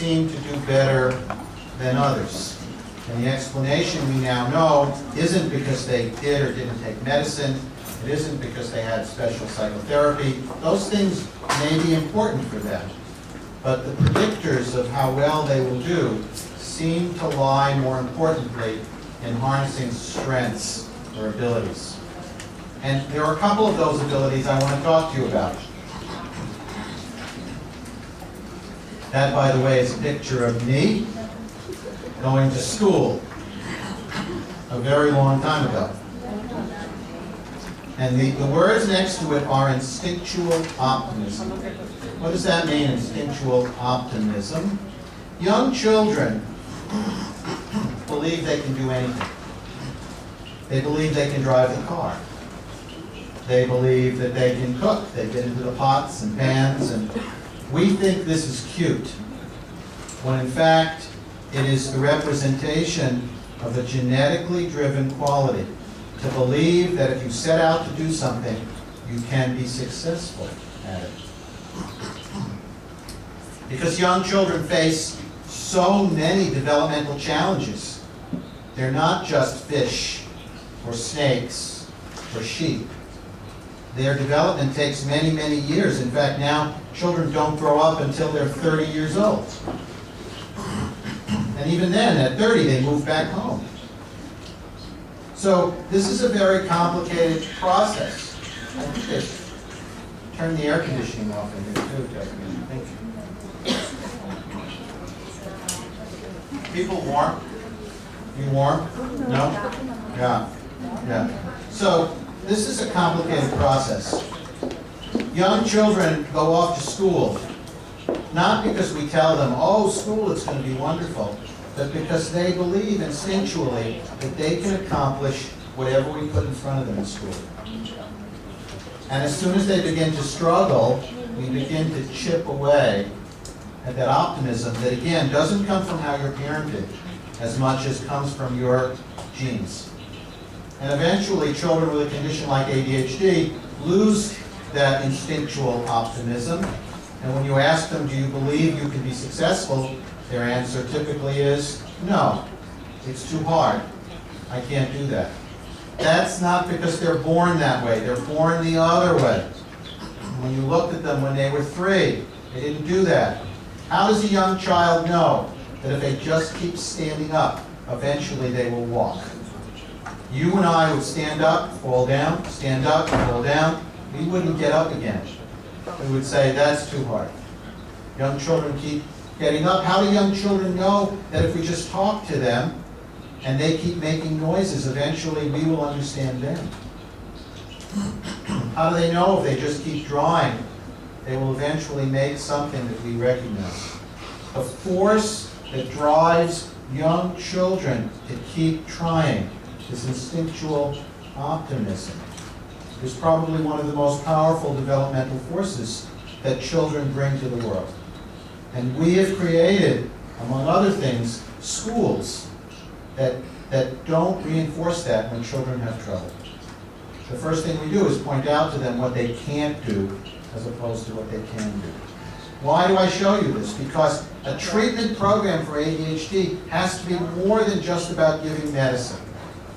seem to do better than others. And the explanation we now know isn't because they did or didn't take medicine. It isn't because they had special psychotherapy. Those things may be important for them. But the predictors of how well they will do seem to lie, more importantly, in harnessing strengths or abilities. And there are a couple of those abilities I want to talk to you about. That, by the way, is a picture of me going to school a very long time ago. And the words next to it are instinctual optimism. What does that mean, instinctual optimism? Young children believe they can do anything. They believe they can drive the car. They believe that they can cook. They get into the pots and pans, and we think this is cute, when in fact it is the representation of a genetically driven quality to believe that if you set out to do something, you can be successful at it. Because young children face so many developmental challenges. They're not just fish or snakes or sheep. Their development takes many, many years. In fact, now children don't grow up until they're 30 years old. And even then, at 30, they move back home. So this is a very complicated process. I think they turn the air conditioning off in here too, technically. Thank you. People warm? You warm? No? Yeah. Yeah. So this is a complicated process. Young children go off to school, not because we tell them, oh, school is going to be wonderful, but because they believe instinctually that they can accomplish whatever we put in front of them in school. And as soon as they begin to struggle, we begin to chip away at that optimism that, again, doesn't come from how you're parented as much as comes from your genes. And eventually, children with a condition like ADHD lose that instinctual optimism. And when you ask them, do you believe you can be successful, their answer typically is, no, it's too hard. I can't do that. That's not because they're born that way. They're born the other way. When you looked at them when they were 3, they didn't do that. How does a young child know that if they just keep standing up, eventually they will walk? You and I would stand up, fall down, stand up, fall down. We wouldn't get up again. We would say, that's too hard. Young children keep getting up. How do young children know that if we just talk to them and they keep making noises, eventually we will understand them? How do they know if they just keep drawing, they will eventually make something that we recognize? The force that drives young children to keep trying is instinctual optimism. Is probably one of the most powerful developmental forces that children bring to the world. And we have created, among other things, schools that don't reinforce that when children have trouble. The first thing we do is point out to them what they can't do as opposed to what they can do. Why do I show you this? Because a treatment program for ADHD has to be more than just about giving medicine.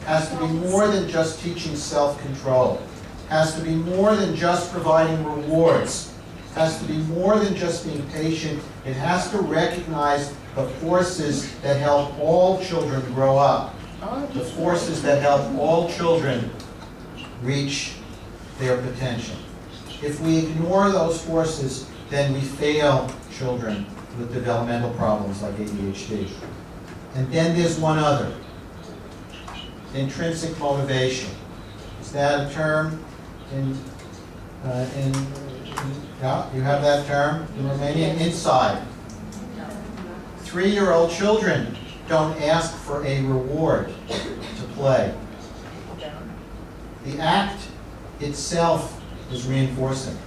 It has to be more than just teaching self-control. Has to be more than just providing rewards. Has to be more than just being patient. It has to recognize the forces that help all children grow up. The forces that help all children reach their potential. If we ignore those forces, then we fail children with developmental problems like ADHD. And then there's one other. Intrinsic motivation. Is that a term? Yeah, you have that term in Romanian? Inside. 3-year-old children don't ask for a reward to play. The act itself is reinforcing.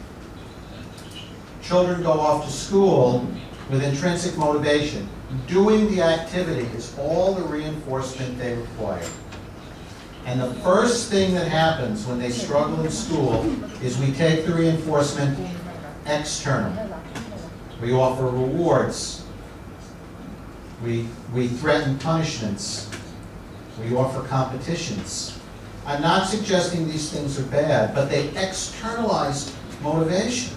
Children go off to school with intrinsic motivation. Doing the activity is all the reinforcement they require. And the first thing that happens when they struggle in school is we take the reinforcement external. We offer rewards. We threaten punishments. We offer competitions. I'm not suggesting these things are bad, but they externalize motivation.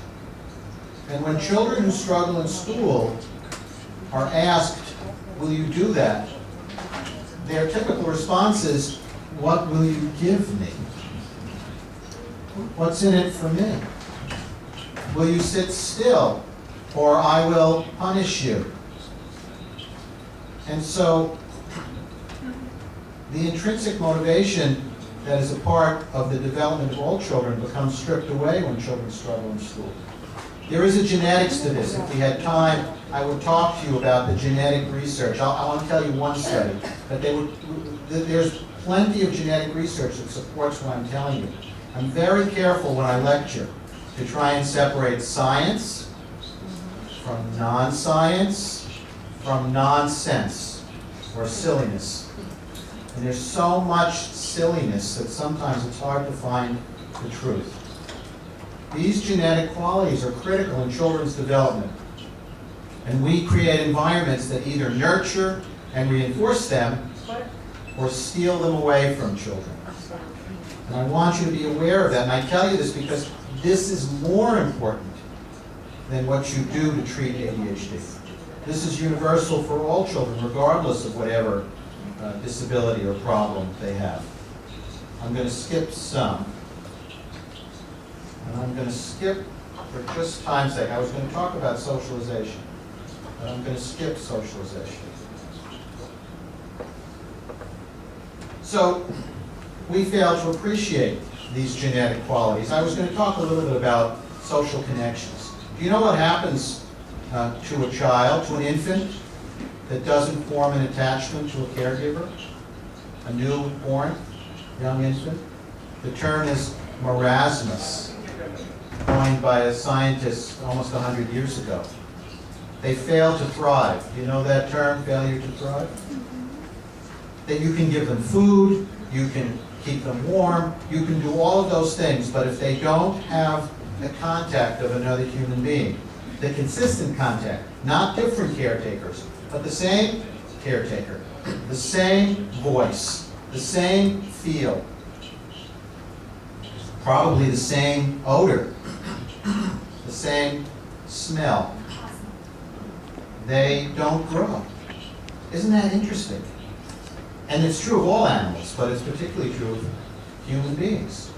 And when children who struggle in school are asked, will you do that? Their typical response is, what will you give me? What's in it for me? Will you sit still, or I will punish you? And so, the intrinsic motivation that is a part of the development of all children becomes stripped away when children struggle in school. There is a genetics to this. If we had time, I would talk to you about the genetic research. I want to tell you one study, but there's plenty of genetic research that supports what I'm telling you. I'm very careful when I lecture to try and separate science from non-science, from nonsense or silliness. And there's so much silliness that sometimes it's hard to find the truth. These genetic qualities are critical in children's development. And we create environments that either nurture and reinforce them or steal them away from children. And I want you to be aware of that. And I tell you this because this is more important than what you do to treat ADHD. This is universal for all children, regardless of whatever disability or problem they have. I'm going to skip some. And I'm going to skip, for just time's sake, I was going to talk about socialization, but I'm going to skip socialization. So, we fail to appreciate these genetic qualities. I was going to talk a little bit about social connections. Do you know what happens to a child, to an infant, that doesn't form an attachment to a caregiver? A newborn young infant? The term is marasmus, coined by a scientist almost 100 years ago. They fail to thrive. Do you know that term, failure to thrive? That you can give them food, you can keep them warm, you can do all of those things, but if they don't have the contact of another human being, the consistent contact, not different caretakers, but the same caretaker, the same voice, the same feel, probably the same odor, the same smell, they don't grow. Isn't that interesting? And it's true of all animals, but it's particularly true of human beings.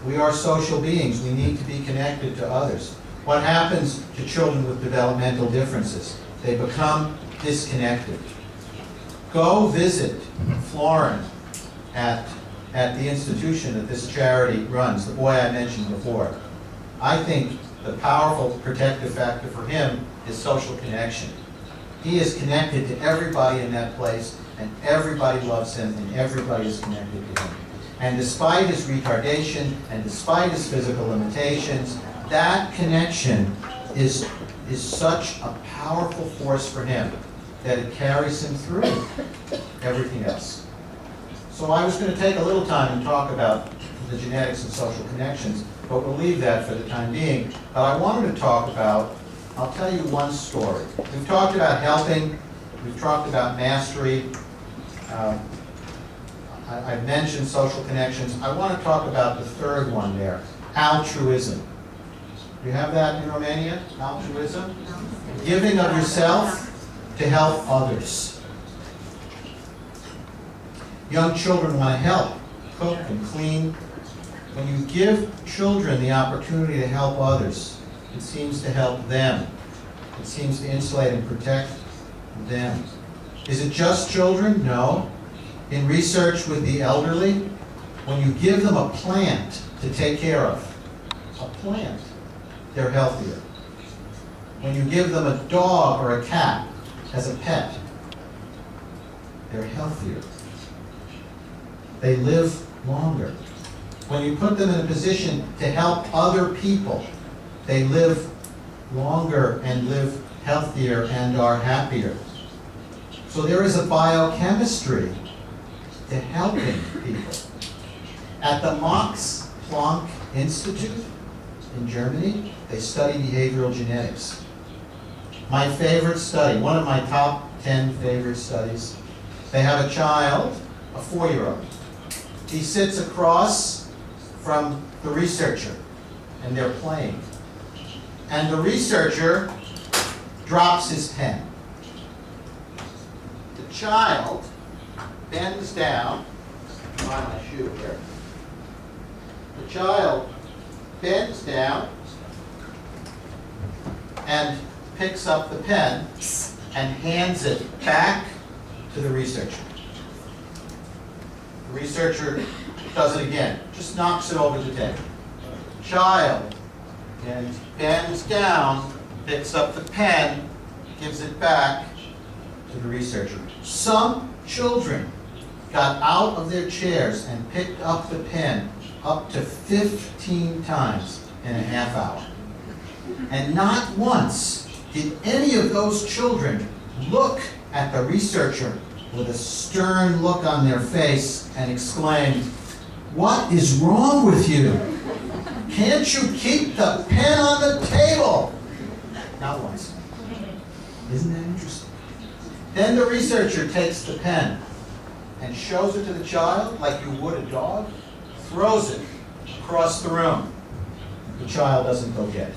We are social beings. We need to be connected to others. What happens to children with developmental differences? They become disconnected. Go visit Florin at the institution that this charity runs, the boy I mentioned before. I think the powerful protective factor for him is social connection. He is connected to everybody in that place, and everybody loves him, and everybody is connected to him. And despite his retardation, and despite his physical limitations, that connection is such a powerful force for him that it carries him through everything else. So I was going to take a little time and talk about the genetics and social connections, but we'll leave that for the time being. But I wanted to talk about, I'll tell you one story. We've talked about helping, we've talked about mastery, I've mentioned social connections. I want to talk about the third one there, altruism. Do you have that in Romania, altruism? Giving of yourself to help others. Young children want to help, cook and clean. When you give children the opportunity to help others, it seems to help them. It seems to insulate and protect them. Is it just children? No. In research with the elderly, when you give them a plant to take care of, a plant, they're healthier. When you give them a dog or a cat as a pet, they're healthier. They live longer. When you put them in a position to help other people, they live longer and live healthier and are happier. So there is a biochemistry to helping people. At the Max Planck Institute in Germany, they study behavioral genetics. My favorite study, one of my top 10 favorite studies. They have a child, a 4-year-old. He sits across from the researcher, and they're playing. And the researcher drops his pen. The child bends down. Find my shoe here. The child bends down and picks up the pen and hands it back to the researcher. The researcher does it again, just knocks it over the table. Child bends down, picks up the pen, gives it back to the researcher. Some children got out of their chairs and picked up the pen up to 15 times in a half hour. And not once did any of those children look at the researcher with a stern look on their face and exclaim, "What is wrong with you? Can't you keep the pen on the table?" Not once. Isn't that interesting? Then the researcher takes the pen and shows it to the child like you would a dog, throws it across the room. The child doesn't go get it.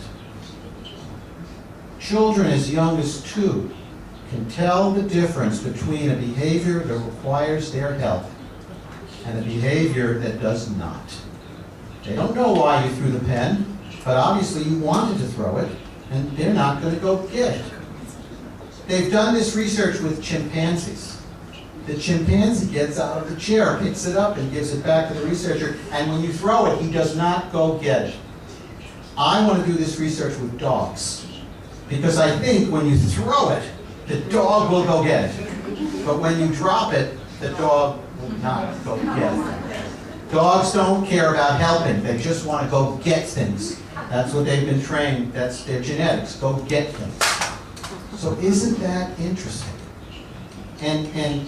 Children as young as 2 can tell the difference between a behavior that requires their help and a behavior that does not. They don't know why you threw the pen, but obviously you wanted to throw it, and they're not going to go get it. They've done this research with chimpanzees. The chimpanzee gets out of the chair, picks it up, and gives it back to the researcher, and when you throw it, he does not go get it. I want to do this research with dogs, because I think when you throw it, the dog will go get it. But when you drop it, the dog will not go get it. Dogs don't care about helping. They just want to go get things. That's what they've been trained. That's their genetics. Go get things. So isn't that interesting? And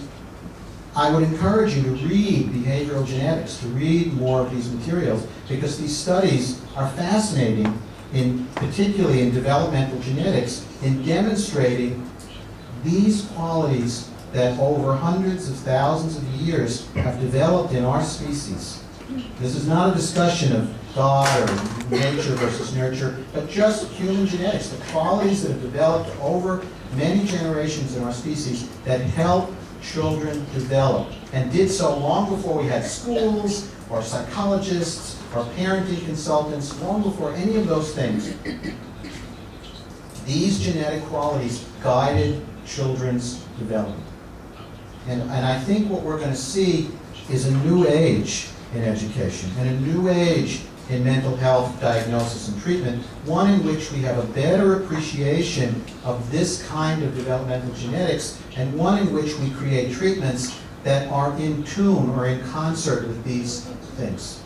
I would encourage you to read behavioral genetics, to read more of these materials, because these studies are fascinating, particularly in developmental genetics, in demonstrating these qualities that over hundreds of thousands of years have developed in our species. This is not a discussion of God or nature versus nurture, but just human genetics, the qualities that have developed over many generations in our species that help children develop, and did so long before we had schools or psychologists or parenting consultants, long before any of those things. These genetic qualities guided children's development. And I think what we're going to see is a new age in education and a new age in mental health diagnosis and treatment, one in which we have a better appreciation of this kind of developmental genetics, and one in which we create treatments that are in tune or in concert with these things.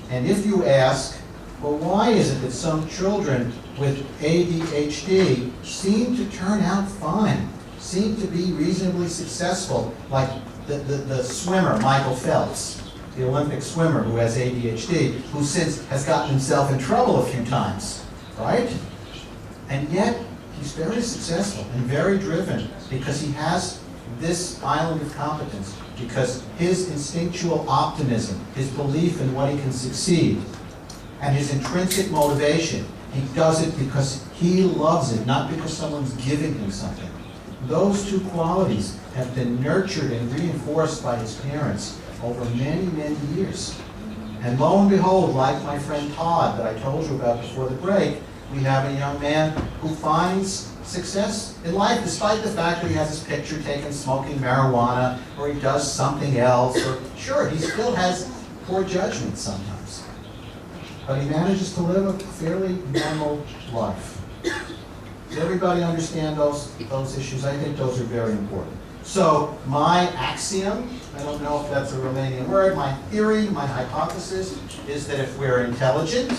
And if you ask, well, why is it that some children with ADHD seem to turn out fine, seem to be reasonably successful, like the swimmer, Michael Phelps, the Olympic swimmer who has ADHD, who since has gotten himself in trouble a few times, right? And yet, he's very successful and very driven because he has this island of competence, because his instinctual optimism, his belief in what he can succeed, and his intrinsic motivation, he does it because he loves it, not because someone's giving him something. Those two qualities have been nurtured and reinforced by his parents over many, many years. And lo and behold, like my friend Todd that I told you about before the break, we have a young man who finds success in life despite the fact that he has his picture taken smoking marijuana, or he does something else, or sure, he still has poor judgment sometimes. But he manages to live a fairly normal life. Does everybody understand those issues? I think those are very important. So my axiom, I don't know if that's a Romanian word, my theory, my hypothesis is that if we're intelligent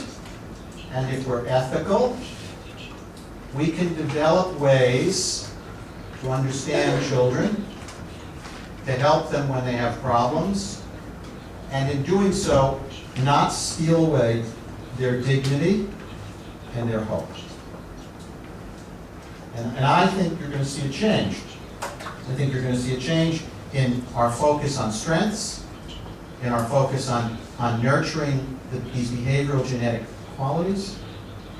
and if we're ethical, we can develop ways to understand children, to help them when they have problems, and in doing so, not steal away their dignity and their hope. And I think you're going to see a change I think you're going to see a change in our focus on strengths, in our focus on nurturing these behavioral genetic qualities.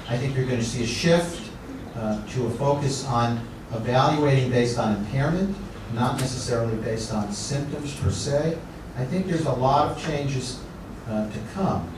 I think you're going to see a shift to a focus on evaluating based on impairment, not necessarily based on symptoms per se. I think there's a lot of changes to come.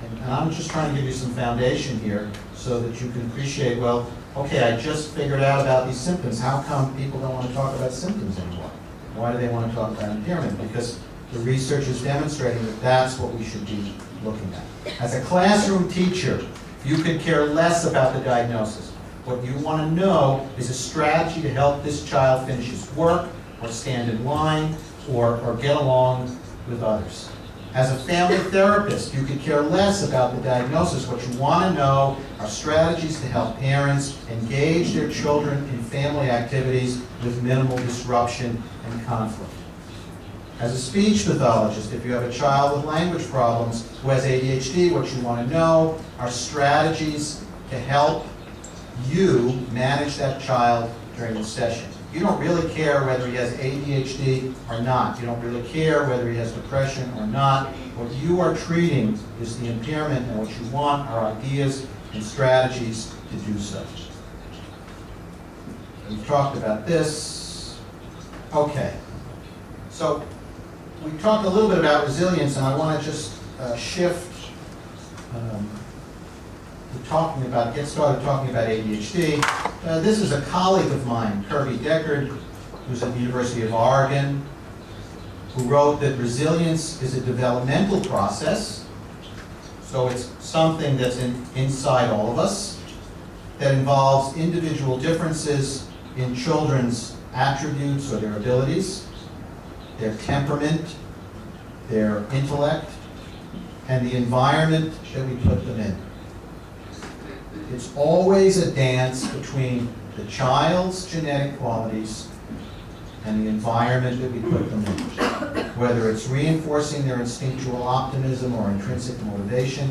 And I'm just trying to give you some foundation here so that you can appreciate, well, okay, I just figured out about these symptoms. How come people don't want to talk about symptoms anymore? Why do they want to talk about impairment? Because the research is demonstrating that that's what we should be looking at. As a classroom teacher, you could care less about the diagnosis. What you want to know is a strategy to help this child finish his work, or stand in line, or get along with others. As a family therapist, you could care less about the diagnosis. What you want to know are strategies to help parents engage their children in family activities with minimal disruption and conflict. As a speech pathologist, if you have a child with language problems who has ADHD, what you want to know are strategies to help you manage that child during the session. You don't really care whether he has ADHD or not. You don't really care whether he has depression or not. What you are treating is the impairment, and what you want are ideas and strategies to do so. We've talked about this. Okay. So we talked a little bit about resilience, and I want to just shift get started talking about ADHD. This is a colleague of mine, Kirby Deckard, who's at the University of Oregon, who wrote that resilience is a developmental process, so it's something that's inside all of us, that involves individual differences in children's attributes or their abilities, their temperament, their intellect, and the environment that we put them in. It's always a dance between the child's genetic qualities and the environment that we put them in. Whether it's reinforcing their instinctual optimism or intrinsic motivation,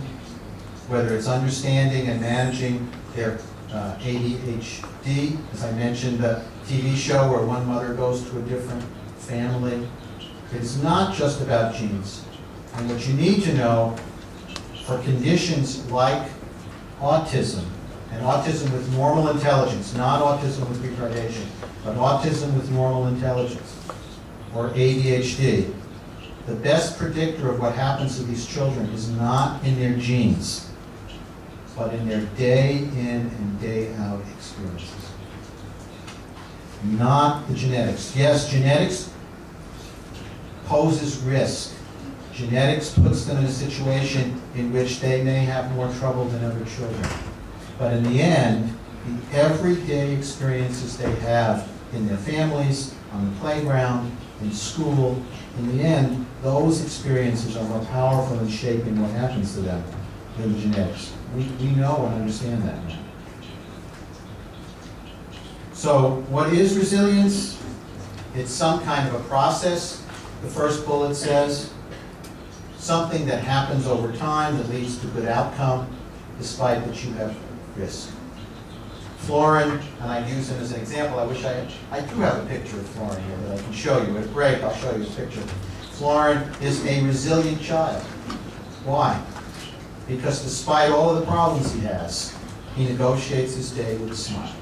whether it's understanding and managing their ADHD, as I mentioned, the TV show where one mother goes to a different family. It's not just about genes. And what you need to know for conditions like autism, and autism with normal intelligence, not autism with retardation, but autism with normal intelligence, or ADHD, the best predictor of what happens to these children is not in their genes, but in their day in and day out experiences. Not the genetics. Yes, genetics poses risk. Genetics puts them in a situation in which they may have more trouble than other children. But in the end, the everyday experiences they have in their families, on the playground, in school, in the end, those experiences are more powerful in shaping what happens to them than the genetics. We know and understand that now. So what is resilience? It's some kind of a process. The first bullet says, something that happens over time that leads to good outcome, despite that you have risk. Florin, and I use him as an example. I do have a picture of Florin here that I can show you. It's great, I'll show you a picture. Florin is a resilient child. Why? Because despite all of the problems he has, he negotiates his day with a smile.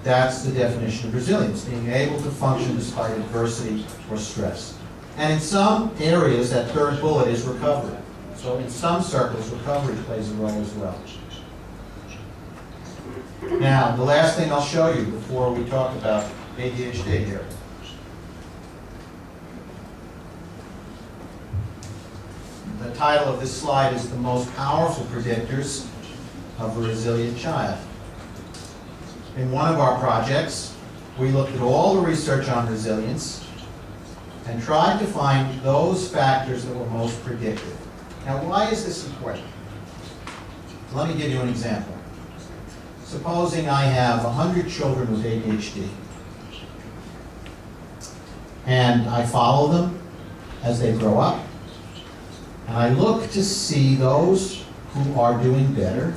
That's the definition of resilience, being able to function despite adversity or stress. And in some areas, that third bullet is recovery. So in some circles, recovery plays a role as well. Now, the last thing I'll show you before we talk about ADHD here. The title of this slide is The Most Powerful Predictors of a Resilient Child. In one of our projects, we looked at all the research on resilience and tried to find those factors that were most predictive. Now, why is this important? Let me give you an example. Supposing I have 100 children with ADHD, and I follow them as they grow up, and I look to see those who are doing better,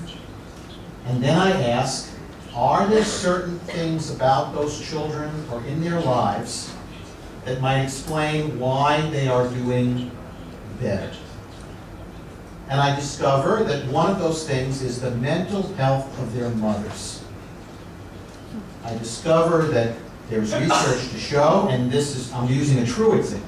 and then I ask, are there certain things about those children or in their lives that might explain why they are doing better? And I discover that one of those things is the mental health of their mothers. I discover that there's research to show, and this is, I'm using a true example.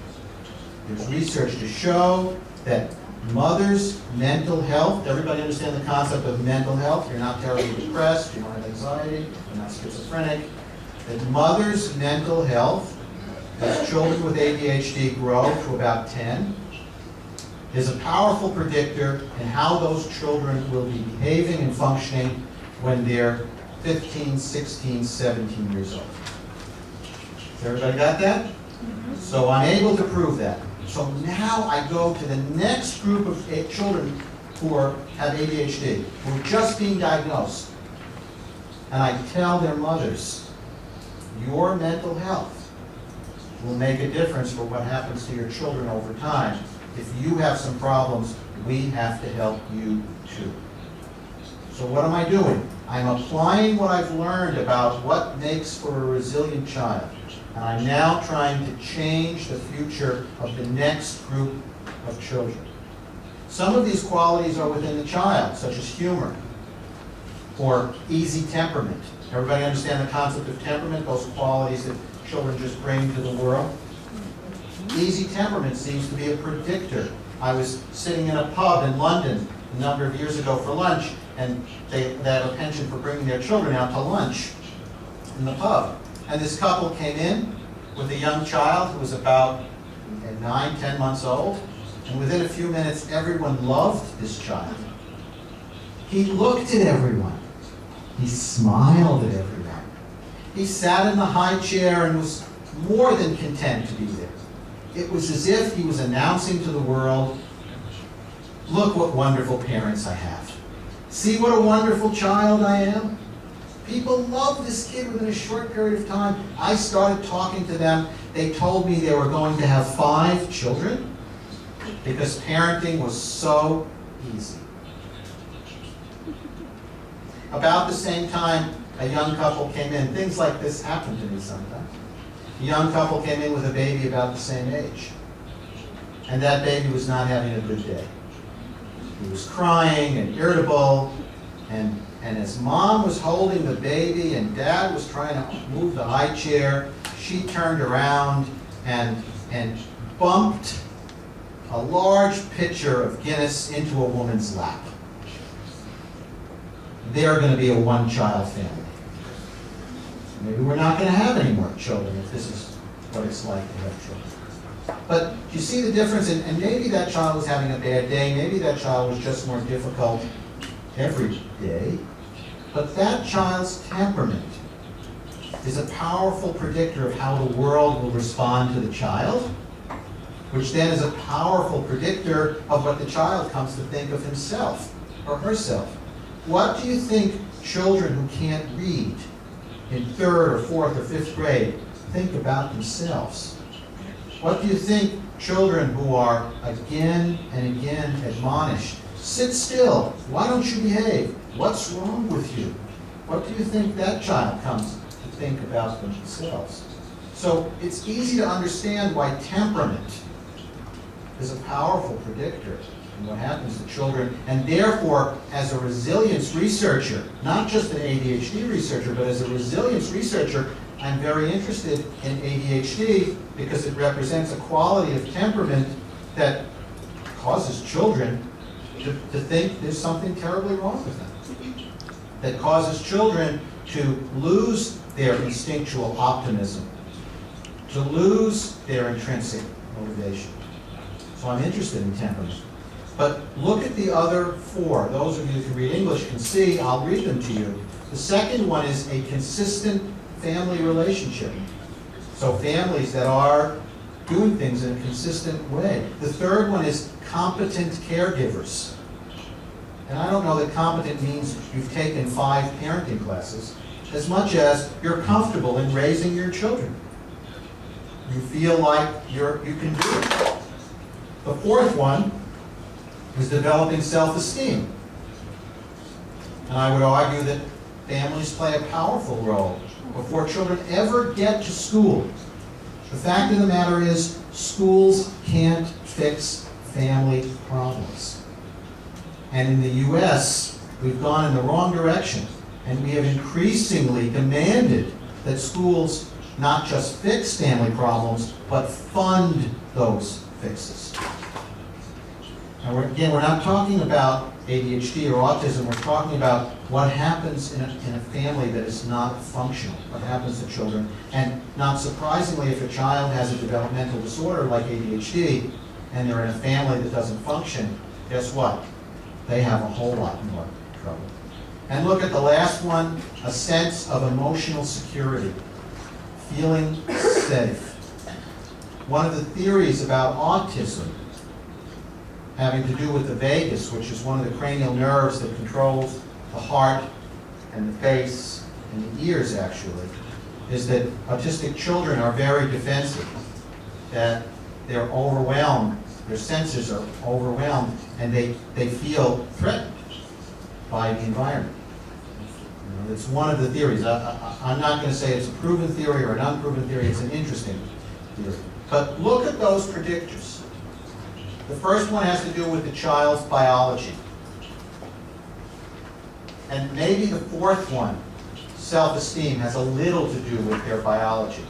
There's research to show that mothers' mental health, everybody understand the concept of mental health? You're not terribly depressed, you don't have anxiety, you're not schizophrenic. That mothers' mental health, as children with ADHD grow to about 10, is a powerful predictor in how those children will be behaving and functioning when they're 15, 16, 17 years old. Has everybody got that? So I'm able to prove that. So now I go to the next group of children who have ADHD, who are just being diagnosed. And I tell their mothers, your mental health will make a difference for what happens to your children over time. If you have some problems, we have to help you too. So what am I doing? I'm applying what I've learned about what makes for a resilient child. And I'm now trying to change the future of the next group of children. Some of these qualities are within the child, such as humor or easy temperament. Everybody understand the concept of temperament, those qualities that children just bring to the world? Easy temperament seems to be a predictor. I was sitting in a pub in London a number of years ago for lunch, and they had a penchant for bringing their children out to lunch in the pub. And this couple came in with a young child who was about 9, 10 months old. And within a few minutes, everyone loved this child. He looked at everyone. He smiled at everyone. He sat in the high chair and was more than content to be there. It was as if he was announcing to the world, look what wonderful parents I have. See what a wonderful child I am? People loved this kid within a short period of time. I started talking to them. They told me they were going to have 5 children because parenting was so easy. About the same time, a young couple came in. Things like this happen to me sometimes. A young couple came in with a baby about the same age. And that baby was not having a good day. He was crying and irritable, and as mom was holding the baby and dad was trying to move the high chair, she turned around and bumped a large pitcher of Guinness into a woman's lap. They're going to be a one-child family. Maybe we're not going to have any more children if this is what it's like to have children. But you see the difference, and maybe that child was having a bad day, maybe that child was just more difficult every day, but that child's temperament is a powerful predictor of how the world will respond to the child, which then is a powerful predictor of what the child comes to think of himself or herself. What do you think children who can't read in 3rd or 4th or 5th grade think about themselves? What do you think children who are again and again admonished, sit still, why don't you behave, what's wrong with you? What do you think that child comes to think about themselves? So it's easy to understand why temperament is a powerful predictor in what happens to children, and therefore, as a resilience researcher, not just an ADHD researcher, but as a resilience researcher, I'm very interested in ADHD because it represents a quality of temperament that causes children to think there's something terribly wrong with them. That causes children to lose their instinctual optimism, to lose their intrinsic motivation. So I'm interested in temperament. But look at the other 4. Those of you who can read English can see, I'll read them to you. The second one is a consistent family relationship. So families that are doing things in a consistent way. The third one is competent caregivers. And I don't know that competent means you've taken 5 parenting classes, as much as you're comfortable in raising your children. You feel like you can do it. The 4th one is developing self-esteem. And I would argue that families play a powerful role before children ever get to school. The fact of the matter is, schools can't fix family problems. And in the US, we've gone in the wrong direction, and we have increasingly demanded that schools not just fix family problems, but fund those fixes. And we're not talking about ADHD or autism, we're talking about what happens in a family that is not functional, what happens to children. And not surprisingly, if a child has a developmental disorder like ADHD, and they're in a family that doesn't function, guess what? They have a whole lot more trouble. And look at the last one, a sense of emotional security, feeling safe. One of the theories about autism having to do with the vagus, which is one of the cranial nerves that controls the heart and the face and the ears actually, is that autistic children are very defensive, that they're overwhelmed, their senses are overwhelmed, and they feel threatened by the environment. It's one of the theories. I'm not going to say it's a proven theory or an unproven theory, it's an interesting theory. But look at those predictors. The first one has to do with the child's biology. And maybe the fourth one, self-esteem, has a little to do with their biology.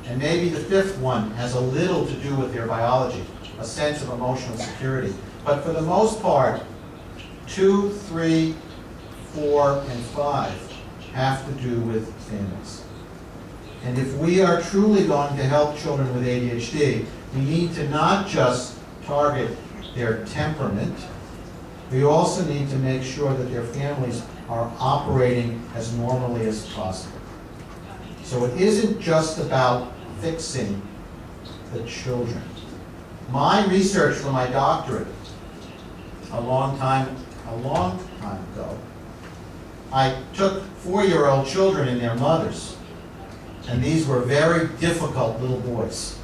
And maybe the fifth one has a little to do with their biology, a sense of emotional security. But for the most part, 2, 3, 4, and 5 have to do with families. And if we are truly going to help children with ADHD, we need to not just target their temperament, we also need to make sure that their families are operating as normally as possible. So it isn't just about fixing the children. My research for my doctorate, a long time ago, I took 4-year-old children and their mothers, and these were very difficult little boys.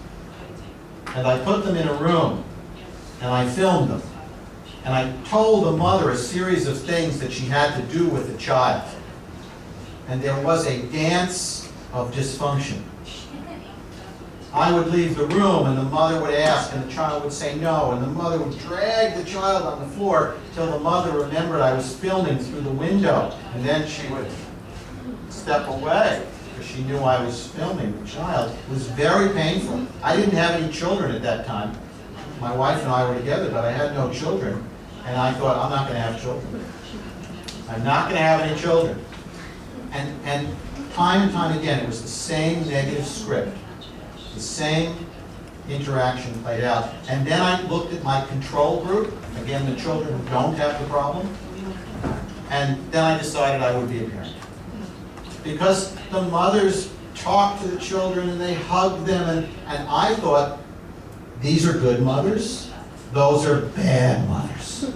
And I put them in a room, and I filmed them. And I told the mother a series of things that she had to do with the child. And there was a dance of dysfunction. I would leave the room, and the mother would ask, and the child would say no, and the mother would drag the child on the floor till the mother remembered I was filming through the window, and then she would step away because she knew I was filming the child. It was very painful. I didn't have any children at that time. My wife and I were together, but I had no children, and I thought, I'm not going to have children. I'm not going to have any children. And time again, it was the same negative script. The same interaction played out. And then I looked at my control group, again, the children who don't have the problem, and then I decided I would be a parent. Because the mothers talked to the children and they hugged them, and I thought, these are good mothers, those are bad mothers.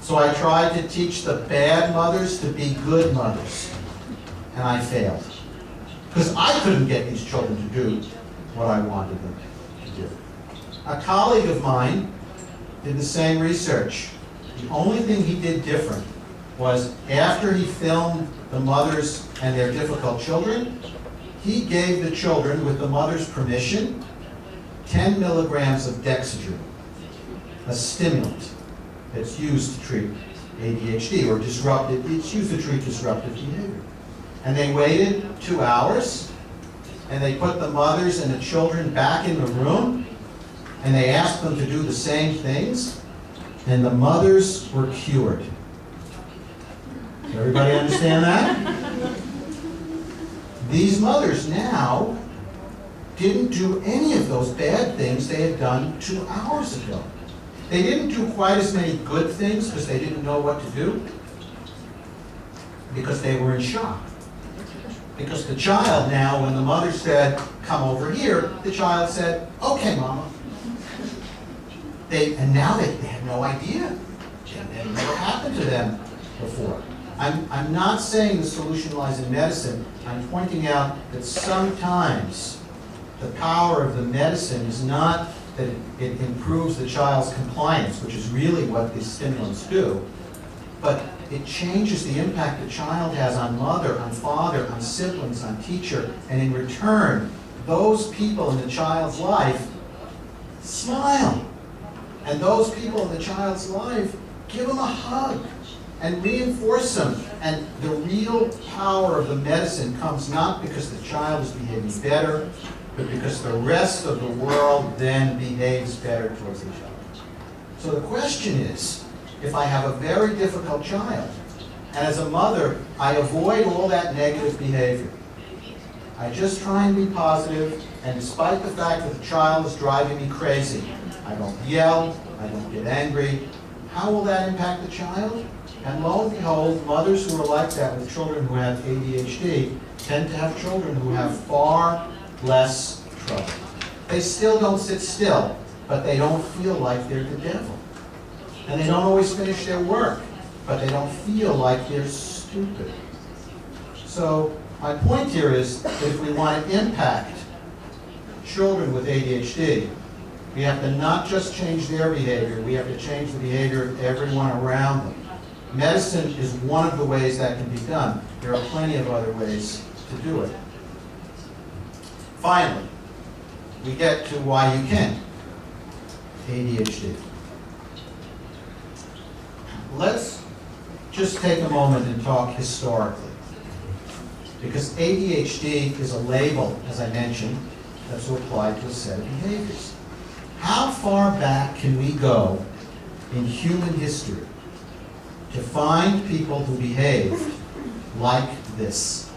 So I tried to teach the bad mothers to be good mothers, and I failed. Because I couldn't get these children to do what I wanted them to do. A colleague of mine did the same research. The only thing he did different was after he filmed the mothers and their difficult children, he gave the children, with the mother's permission, 10 milligrams of dexedrine, a stimulant that's used to treat ADHD or it's used to treat disruptive behavior. And they waited 2 hours, and they put the mothers and the children back in the room, and they asked them to do the same things, and the mothers were cured. Everybody understand that? These mothers now didn't do any of those bad things they had done 2 hours ago. They didn't do quite as many good things because they didn't know what to do, because they were in shock. Because the child now, when the mother said, come over here, the child said, okay, Mama. And now they had no idea. It never happened to them before. I'm not saying the solution lies in medicine. I'm pointing out that sometimes the power of the medicine is not that it improves the child's compliance, which is really what these stimulants do, but it changes the impact the child has on mother, on father, on siblings, on teacher, and in return, those people in the child's life smile. And those people in the child's life give them a hug and reinforce them. And the real power of the medicine comes not because the child is behaving better, but because the rest of the world then behaves better towards each other. So the question is, if I have a very difficult child, and as a mother, I avoid all that negative behavior. I just try and be positive, and despite the fact that the child is driving me crazy, I don't yell, I don't get angry. How will that impact the child? And lo and behold, mothers who are like that with children who have ADHD tend to have children who have far less trouble. They still don't sit still, but they don't feel like they're the devil. And they don't always finish their work, but they don't feel like they're stupid. So my point here is that if we want to impact children with ADHD, we have to not just change their behavior, we have to change the behavior of everyone around them. Medicine is one of the ways that can be done. There are plenty of other ways to do it. Finally, we get to why you can't. ADHD. Let's just take a moment and talk historically. Because ADHD is a label, as I mentioned, that's applied to a set of behaviors. How far back can we go in human history to find people who behaved like this?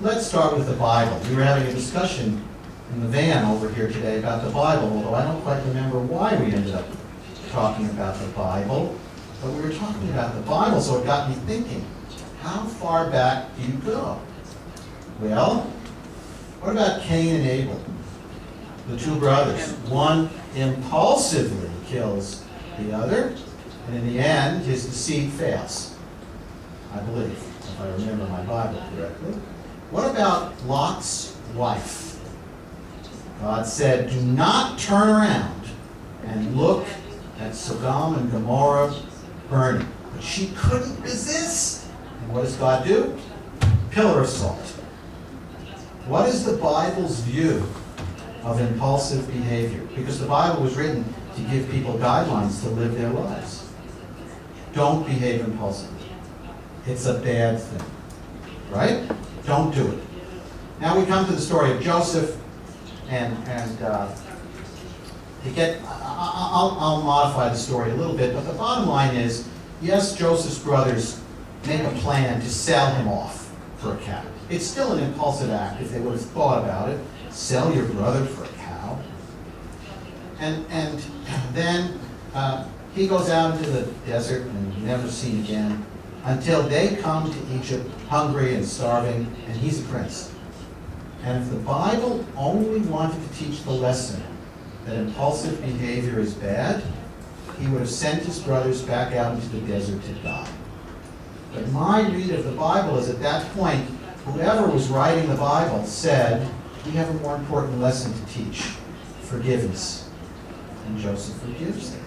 Let's start with the Bible. We were having a discussion in the van over here today about the Bible, although I don't quite remember why we ended up talking about the Bible. But we were talking about the Bible, so it got me thinking, how far back do you go? Well, what about Cain and Abel, the two brothers? One impulsively kills the other, and in the end, his deceit fails, I believe, if I remember my Bible correctly. What about Lot's wife? God said, do not turn around and look at Sodom and Gomorrah burning. But she couldn't resist. And what does God do? Pillar of salt. What is the Bible's view of impulsive behavior? Because the Bible was written to give people guidelines to live their lives. Don't behave impulsively. It's a bad thing. Right? Don't do it. Now we come to the story of Joseph, I'll modify the story a little bit, but the bottom line is, yes, Joseph's brothers make a plan to sell him off for a cow. It's still an impulsive act if they would have thought about it. Sell your brother for a cow. And then he goes out into the desert and never seen again until they come to Egypt hungry and starving, and he's a prince. And if the Bible only wanted to teach the lesson that impulsive behavior is bad, he would have sent his brothers back out into the desert to die. But my read of the Bible is at that point, whoever was writing the Bible said, we have a more important lesson to teach, forgiveness. And Joseph forgives them.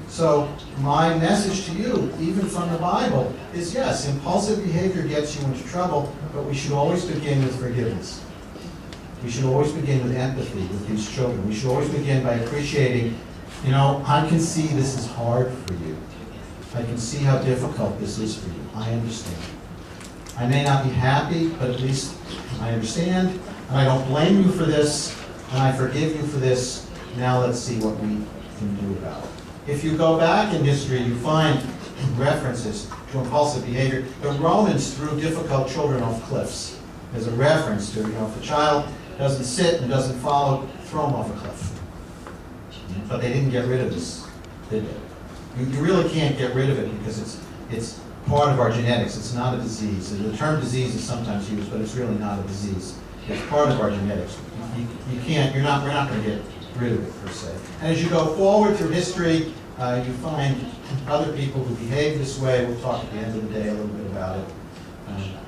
So my message to you, even from the Bible, is yes, impulsive behavior gets you into trouble, but we should always begin with forgiveness. We should always begin with empathy with these children. We should always begin by appreciating, I can see this is hard for you. I can see how difficult this is for you. I understand. I may not be happy, but at least I understand, and I don't blame you for this, and I forgive you for this. Now let's see what we can do about it. If you go back in history, you find references to impulsive behavior. The Romans threw difficult children off cliffs. There's a reference to, if a child doesn't sit and doesn't follow, throw them off a cliff. But they didn't get rid of this, did they? You really can't get rid of it because it's part of our genetics. It's not a disease. The term disease is sometimes used, but it's really not a disease. It's part of our genetics. We're not going to get rid of it per se. And as you go forward through history, you find other people who behave this way. We'll talk at the end of the day a little bit about it.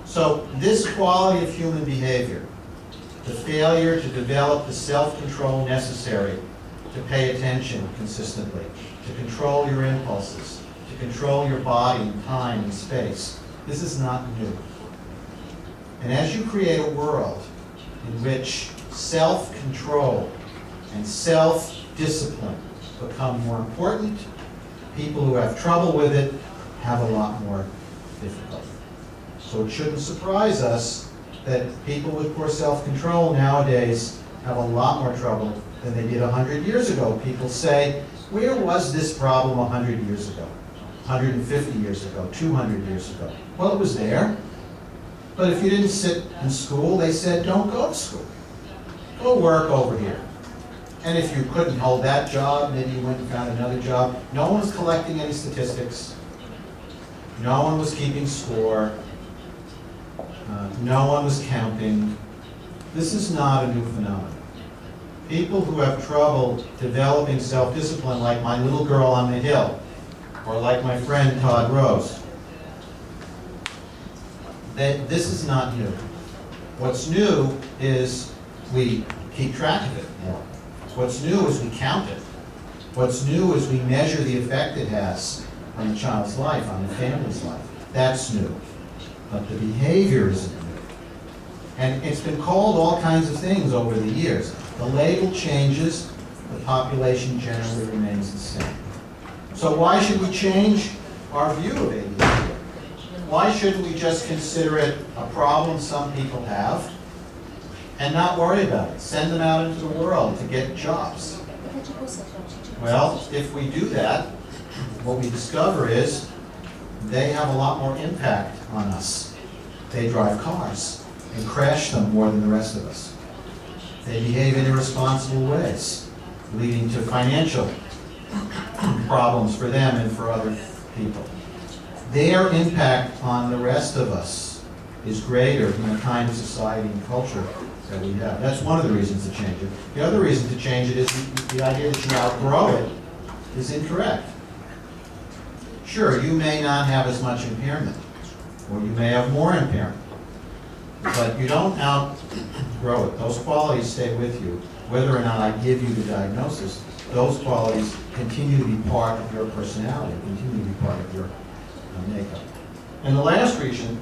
So this quality of human behavior, the failure to develop the self-control necessary to pay attention consistently, to control your impulses, to to control your body in time and space. This is not new. And as you create a world in which self-control and self-discipline become more important, people who have trouble with it have a lot more difficulty. So it shouldn't surprise us that people with poor self-control nowadays have a lot more trouble than they did 100 years ago. People say, where was this problem 100 years ago, 150 years ago, 200 years ago? Well, it was there. But if you didn't sit in school, they said, don't go to school. Go work over here. And if you couldn't hold that job, maybe you went and found another job. No one was collecting any statistics. No one was keeping score. No one was counting. This is not a new phenomenon. People who have trouble developing self-discipline, like my little girl on the hill, or like my friend Todd Rose, this is not new. What's new is we keep track of it more. What's new is we count it. What's new is we measure the effect it has on the child's life, on the family's life. That's new. But the behavior isn't new. And it's been called all kinds of things over the years. The label changes, the population generally remains the same. So why should we change our view of ADHD? Why shouldn't we just consider it a problem some people have and not worry about it? Send them out into the world to get jobs. Well, if we do that, what we discover is they have a lot more impact on us. They drive cars and crash them more than the rest of us. They behave in irresponsible ways, leading to financial problems for them and for other people. Their impact on the rest of us is greater than the kind of society and culture that we have. That's one of the reasons to change it. The other reason to change it is the idea that you outgrow it is incorrect. Sure, you may not have as much impairment, or you may have more impairment, but you don't outgrow it. Those qualities stay with you. Whether or not I give you the diagnosis, those qualities continue to be part of your personality, continue to be part of your makeup. And the last reason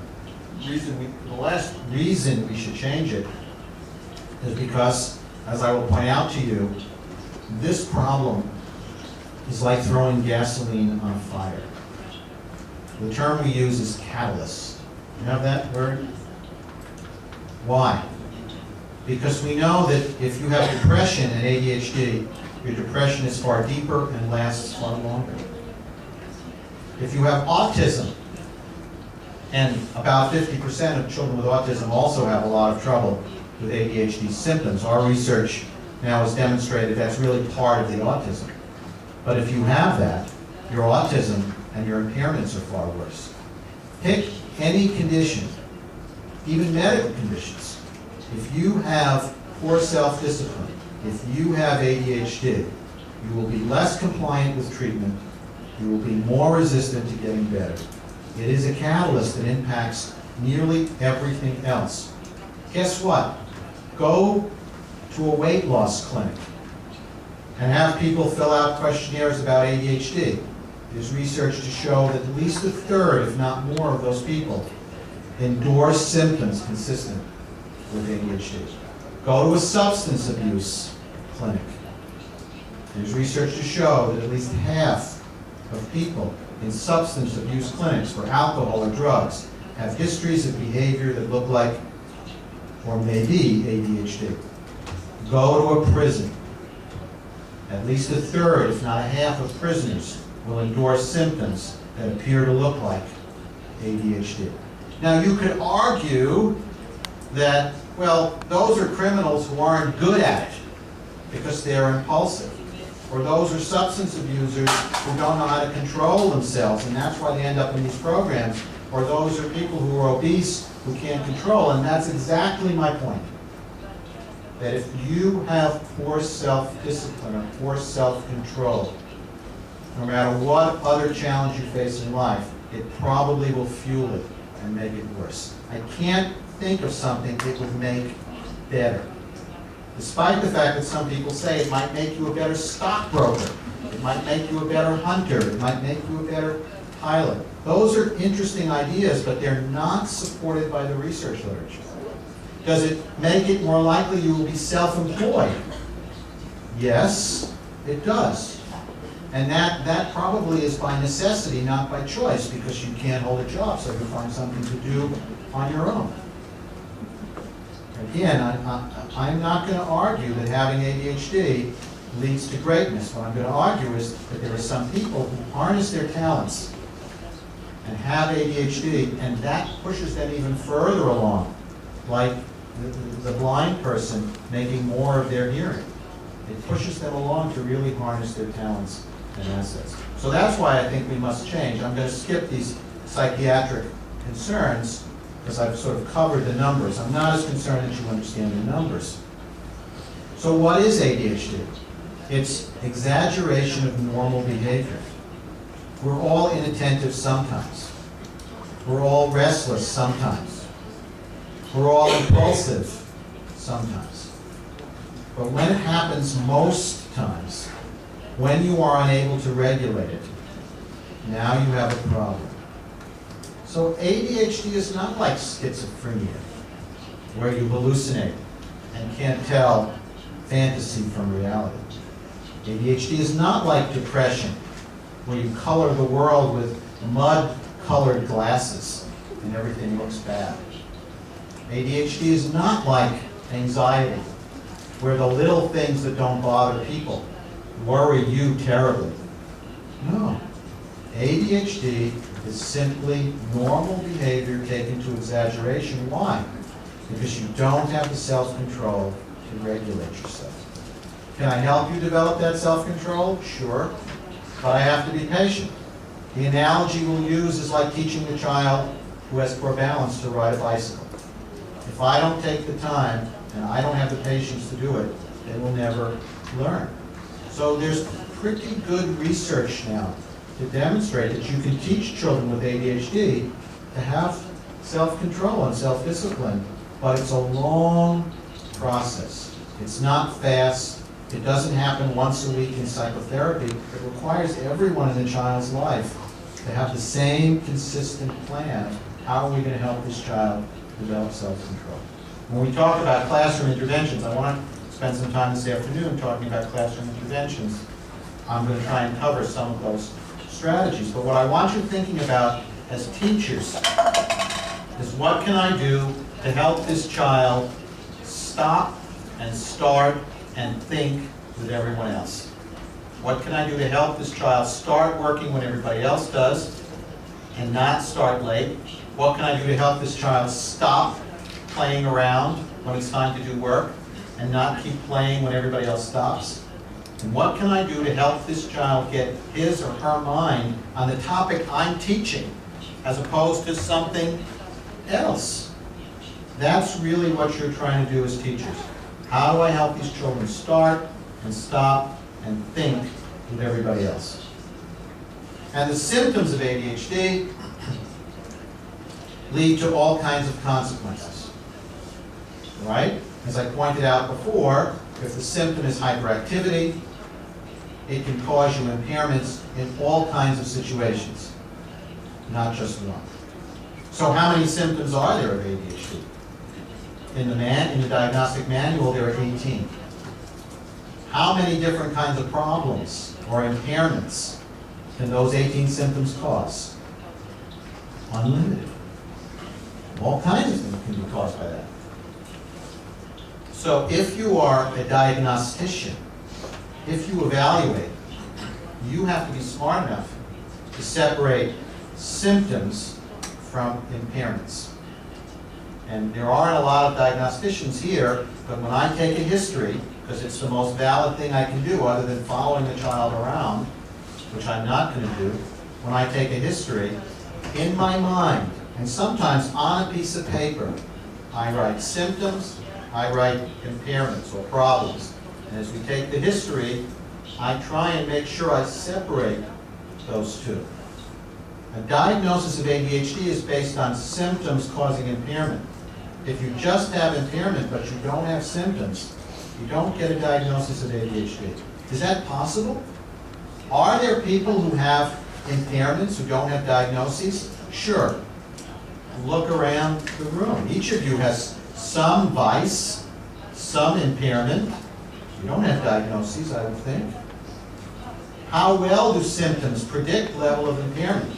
we should change it is because, as I will point out to you, this problem is like throwing gasoline on a fire. The term we use is catalyst. You have that word? Why? Because we know that if you have depression and ADHD, your depression is far deeper and lasts far longer. If you have autism, and about 50% of children with autism also have a lot of trouble with ADHD symptoms. Our research now has demonstrated that's really part of the autism. But if you have that, your autism and your impairments are far worse. Pick any condition, even medical conditions. If you have poor self-discipline, if you have ADHD, you will be less compliant with treatment, you will be more resistant to getting better. It is a catalyst that impacts nearly everything else. Guess what? Go to a weight loss clinic and have people fill out questionnaires about ADHD. There's research to show that at least a third, if not more, of those people endorse symptoms consistent with ADHD. Go to a substance abuse clinic. There's research to show that at least half of people in substance abuse clinics for alcohol or drugs have histories of behavior that look like, or may be, ADHD. Go to a prison. At least a third, if not a half, of prisoners will endorse symptoms that appear to look like ADHD. Now, you could argue that, well, those are criminals who aren't good at it because they're impulsive. Or those are substance abusers who don't know how to control themselves, and that's why they end up in these programs. Or those are people who are obese who can't control, and that's exactly my point. That if you have poor self-discipline or poor self-control, no matter what other challenge you face in life, it probably will fuel it and make it worse. I can't think of something it would make better. Despite the fact that some people say it might make you a better stockbroker, it might make you a better hunter, it might make you a better pilot. Those are interesting ideas, but they're not supported by the research literature. Does it make it more likely you will be self-employed? Yes, it does. And that probably is by necessity, not by choice, because you can't hold a job, so you find something to do on your own. Again, I'm not going to argue that having ADHD leads to greatness. What I'm going to argue is that there are some people who harness their talents and have ADHD, and that pushes them even further along, like the blind person making more of their hearing. It pushes them along to really harness their talents and assets. So that's why I think we must change. I'm going to skip these psychiatric concerns because I've sort of covered the numbers. I'm not as concerned that you understand the numbers. So what is ADHD? It's exaggeration of normal behavior. We're all inattentive sometimes. We're all restless sometimes. We're all impulsive sometimes. But when it happens most times, when you are unable to regulate it, now you have a problem. So ADHD is not like schizophrenia, where you hallucinate and can't tell fantasy from reality. ADHD is not like depression, where you color the world with mud-colored glasses and everything looks bad. ADHD is not like anxiety, where the little things that don't bother people worry you terribly. No. ADHD is simply normal behavior taken to exaggeration. Why? Because you don't have the self-control to regulate yourself. Can I help you develop that self-control? Sure. But I have to be patient. The analogy we'll use is like teaching the child who has poor balance to ride a bicycle. If I don't take the time and I don't have the patience to do it, they will never learn. So there's pretty good research now to demonstrate that you can teach children with ADHD to have self-control and self-discipline, but it's a long process. It's not fast. It doesn't happen once a week in psychotherapy. It requires everyone in the child's life to have the same consistent plan. How are we going to help this child develop self-control? When we talk about classroom interventions, I want to spend some time this afternoon talking about classroom interventions. I'm going to try and cover some of those strategies. But what I want you thinking about as teachers is what can I do to help this child stop and start and think with everyone else? What can I do to help this child start working when everybody else does and not start late? What can I do to help this child stop playing around when it's time to do work and not keep playing when everybody else stops? And what can I do to help this child get his or her mind on the topic I'm teaching as opposed to something else? That's really what you're trying to do as teachers. How do I help these children start and stop and think with everybody else? And the symptoms of ADHD lead to all kinds of consequences, right? As I pointed out before, if the symptom is hyperactivity, it can cause you impairments in all kinds of situations, not just one. So how many symptoms are there of ADHD? In the diagnostic manual, there are 18. How many different kinds of problems or impairments can those 18 symptoms cause? Unlimited. All kinds of things can be caused by that. So if you are a diagnostician, if you evaluate, you have to be smart enough to separate symptoms from impairments. And there aren't a lot of diagnosticians here, but when I take a history, because it's the most valid thing I can do other than following the child around, which I'm not going to do, when I take a history, in my mind, and sometimes on a piece of paper, I write symptoms, I write impairments or problems. And as we take the history, I try and make sure I separate those two. A diagnosis of ADHD is based on symptoms causing impairment. If you just have impairment but you don't have symptoms, you don't get a diagnosis of ADHD. Is that possible? Are there people who have impairments who don't have diagnoses? Sure. Look around the room. Each of you has some vice, some impairment. You don't have diagnoses, I would think. How well do symptoms predict level of impairment?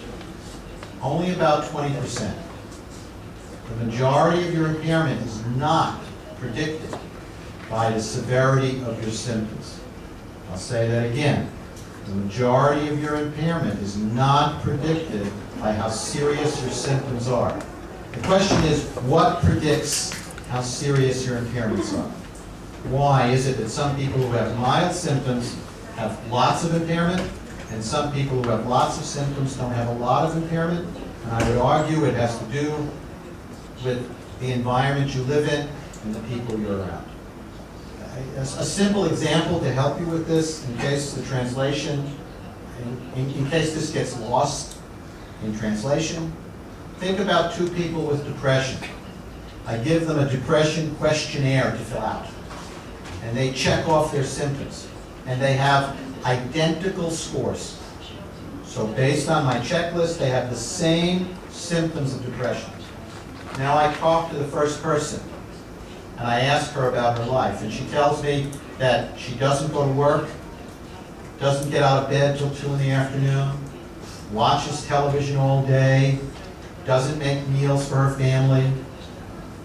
Only about 20%. The majority of your impairment is not predicted by the severity of your symptoms. I'll say that again. The majority of your impairment is not predicted by how serious your symptoms are. The question is, what predicts how serious your impairments are? Why is it that some people who have mild symptoms have lots of impairment, and some people who have lots of symptoms don't have a lot of impairment? And I would argue it has to do with the environment you live in and the people you're around. A simple example to help you with this, in case the translation, in case this gets lost in translation, think about two people with depression. I give them a depression questionnaire to fill out, and they check off their symptoms, and they have identical scores. So based on my checklist, they have the same symptoms of depression. Now I talk to the first person, and I ask her about her life, and she tells me that she doesn't go to work, doesn't get out of bed till 2 in the afternoon, watches television all day, doesn't make meals for her family.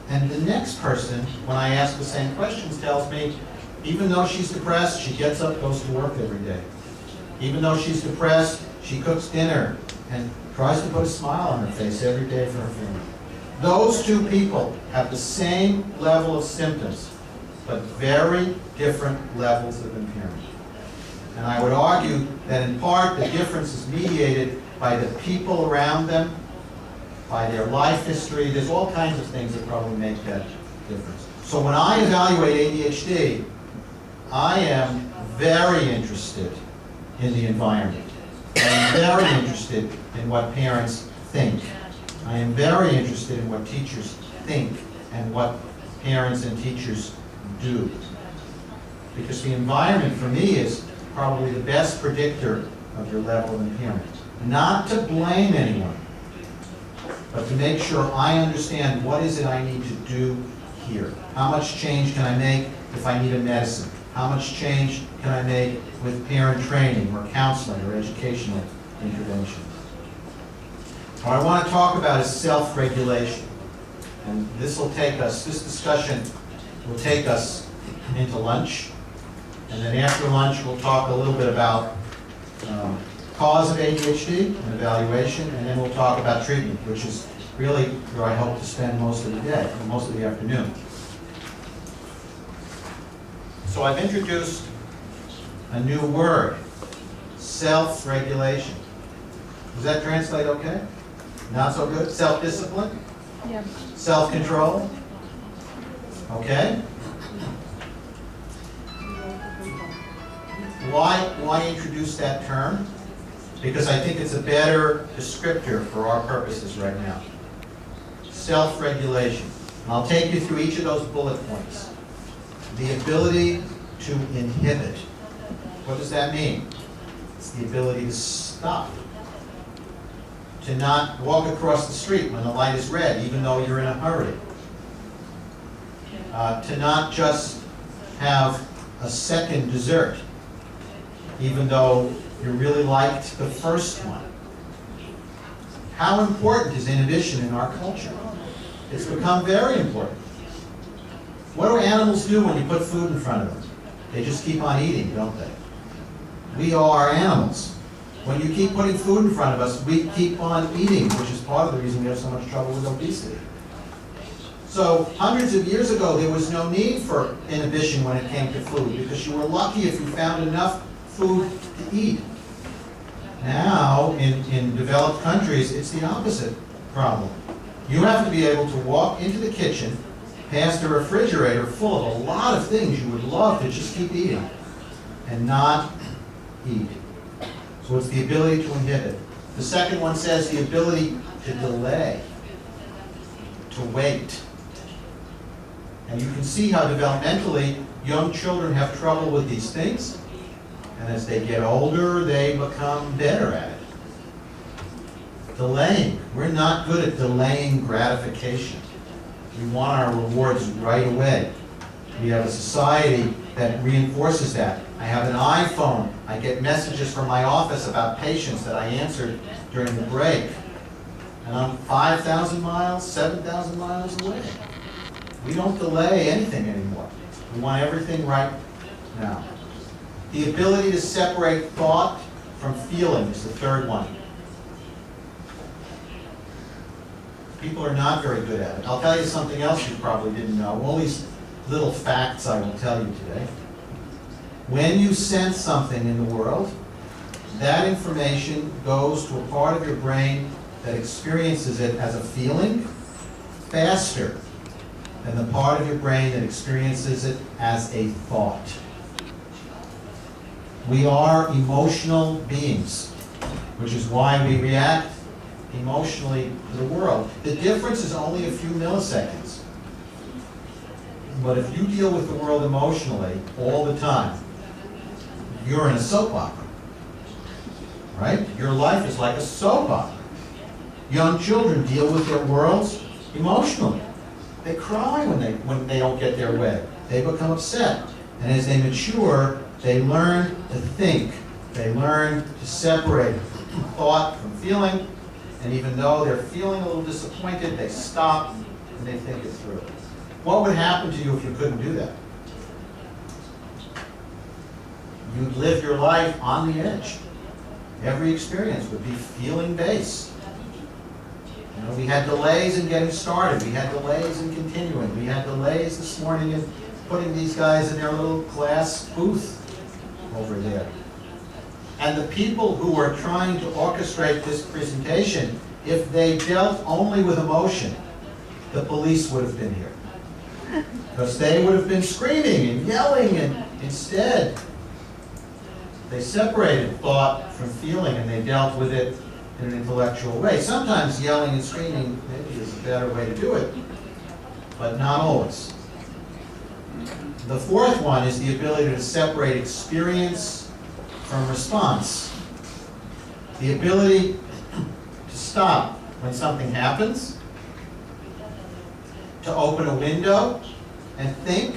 And the next person, when I ask the same questions, tells me, even though she's depressed, she gets up, goes to work every day. Even though she's depressed, she cooks dinner and tries to put a smile on her face every day for her family. Those two people have the same level of symptoms, but very different levels of impairment. And I would argue that in part the difference is mediated by the people around them, by their life history. There's all kinds of things that probably make that difference. So when I evaluate ADHD, I am very interested in the environment. I'm very interested in what parents think. I am very interested in what teachers think and what parents and teachers do. Because the environment for me is probably the best predictor of your level of impairment. Not to blame anyone, but to make sure I understand what is it I need to do here. How much change can I make if I need a medicine? How much change can I make with parent training or counseling or educational intervention? What I want to talk about is self-regulation. And this discussion will take us into lunch. And then after lunch, we'll talk a little bit about cause of ADHD and evaluation, and then we'll talk about treatment, which is really where I hope to spend most of the day, or most of the afternoon. So I've introduced a new word, self-regulation. Does that translate okay? Not so good? Self-discipline? Yeah. Self-control? Okay. Why introduce that term? Because I think it's a better descriptor for our purposes right now. Self-regulation. And I'll take you through each of those bullet points. The ability to inhibit. What does that mean? It's the ability to stop. To not walk across the street when the light is red, even though you're in a hurry. To not just have a second dessert, even though you really liked the first one. How important is inhibition in our culture? It's become very important. What do animals do when you put food in front of them? They just keep on eating, don't they? We are animals. When you keep putting food in front of us, we keep on eating, which is part of the reason we have so much trouble with obesity. So hundreds of years ago, there was no need for inhibition when it came to food, because you were lucky if you found enough food to eat. Now, in developed countries, it's the opposite problem. You have to be able to walk into the kitchen, past a refrigerator full of a lot of things you would love to just keep eating, and not eat. So it's the ability to inhibit. The second one says the ability to delay, to wait. And you can see how developmentally young children have trouble with these things. And as they get older, they become better at it. Delaying. We're not good at delaying gratification. We want our rewards right away. We have a society that reinforces that. I have an iPhone. I get messages from my office about patients that I answered during the break. And I'm 5,000 miles, 7,000 miles away. We don't delay anything anymore. We want everything right now. The ability to separate thought from feeling is the third one. People are not very good at it. I'll tell you something else you probably didn't know. All these little facts I will tell you today. When you sense something in the world, that information goes to a part of your brain that experiences it as a feeling faster than the part of your brain that experiences it as a thought. We are emotional beings, which is why we react emotionally to the world. The difference is only a few milliseconds. But if you deal with the world emotionally all the time, you're in a soap opera, right? Your life is like a soap opera. Young children deal with their worlds emotionally. They cry when they don't get their way. They become upset. And as they mature, they learn to think. They learn to separate thought from feeling. And even though they're feeling a little disappointed, they stop and they think it through. What would happen to you if you couldn't do that? You'd live your life on the edge. Every experience would be feeling-based. You know, we had delays in getting started. We had delays in continuing. We had delays this morning in putting these guys in their little class booth over there. And the people who were trying to orchestrate this presentation, if they dealt only with emotion, the police would have been here. Because they would have been screaming and yelling, and instead, they separated thought from feeling and they dealt with it in an intellectual way. Sometimes yelling and screaming maybe is a better way to do it, but not always. The fourth one is the ability to separate experience from response. The ability to stop when something happens, to open a window and think,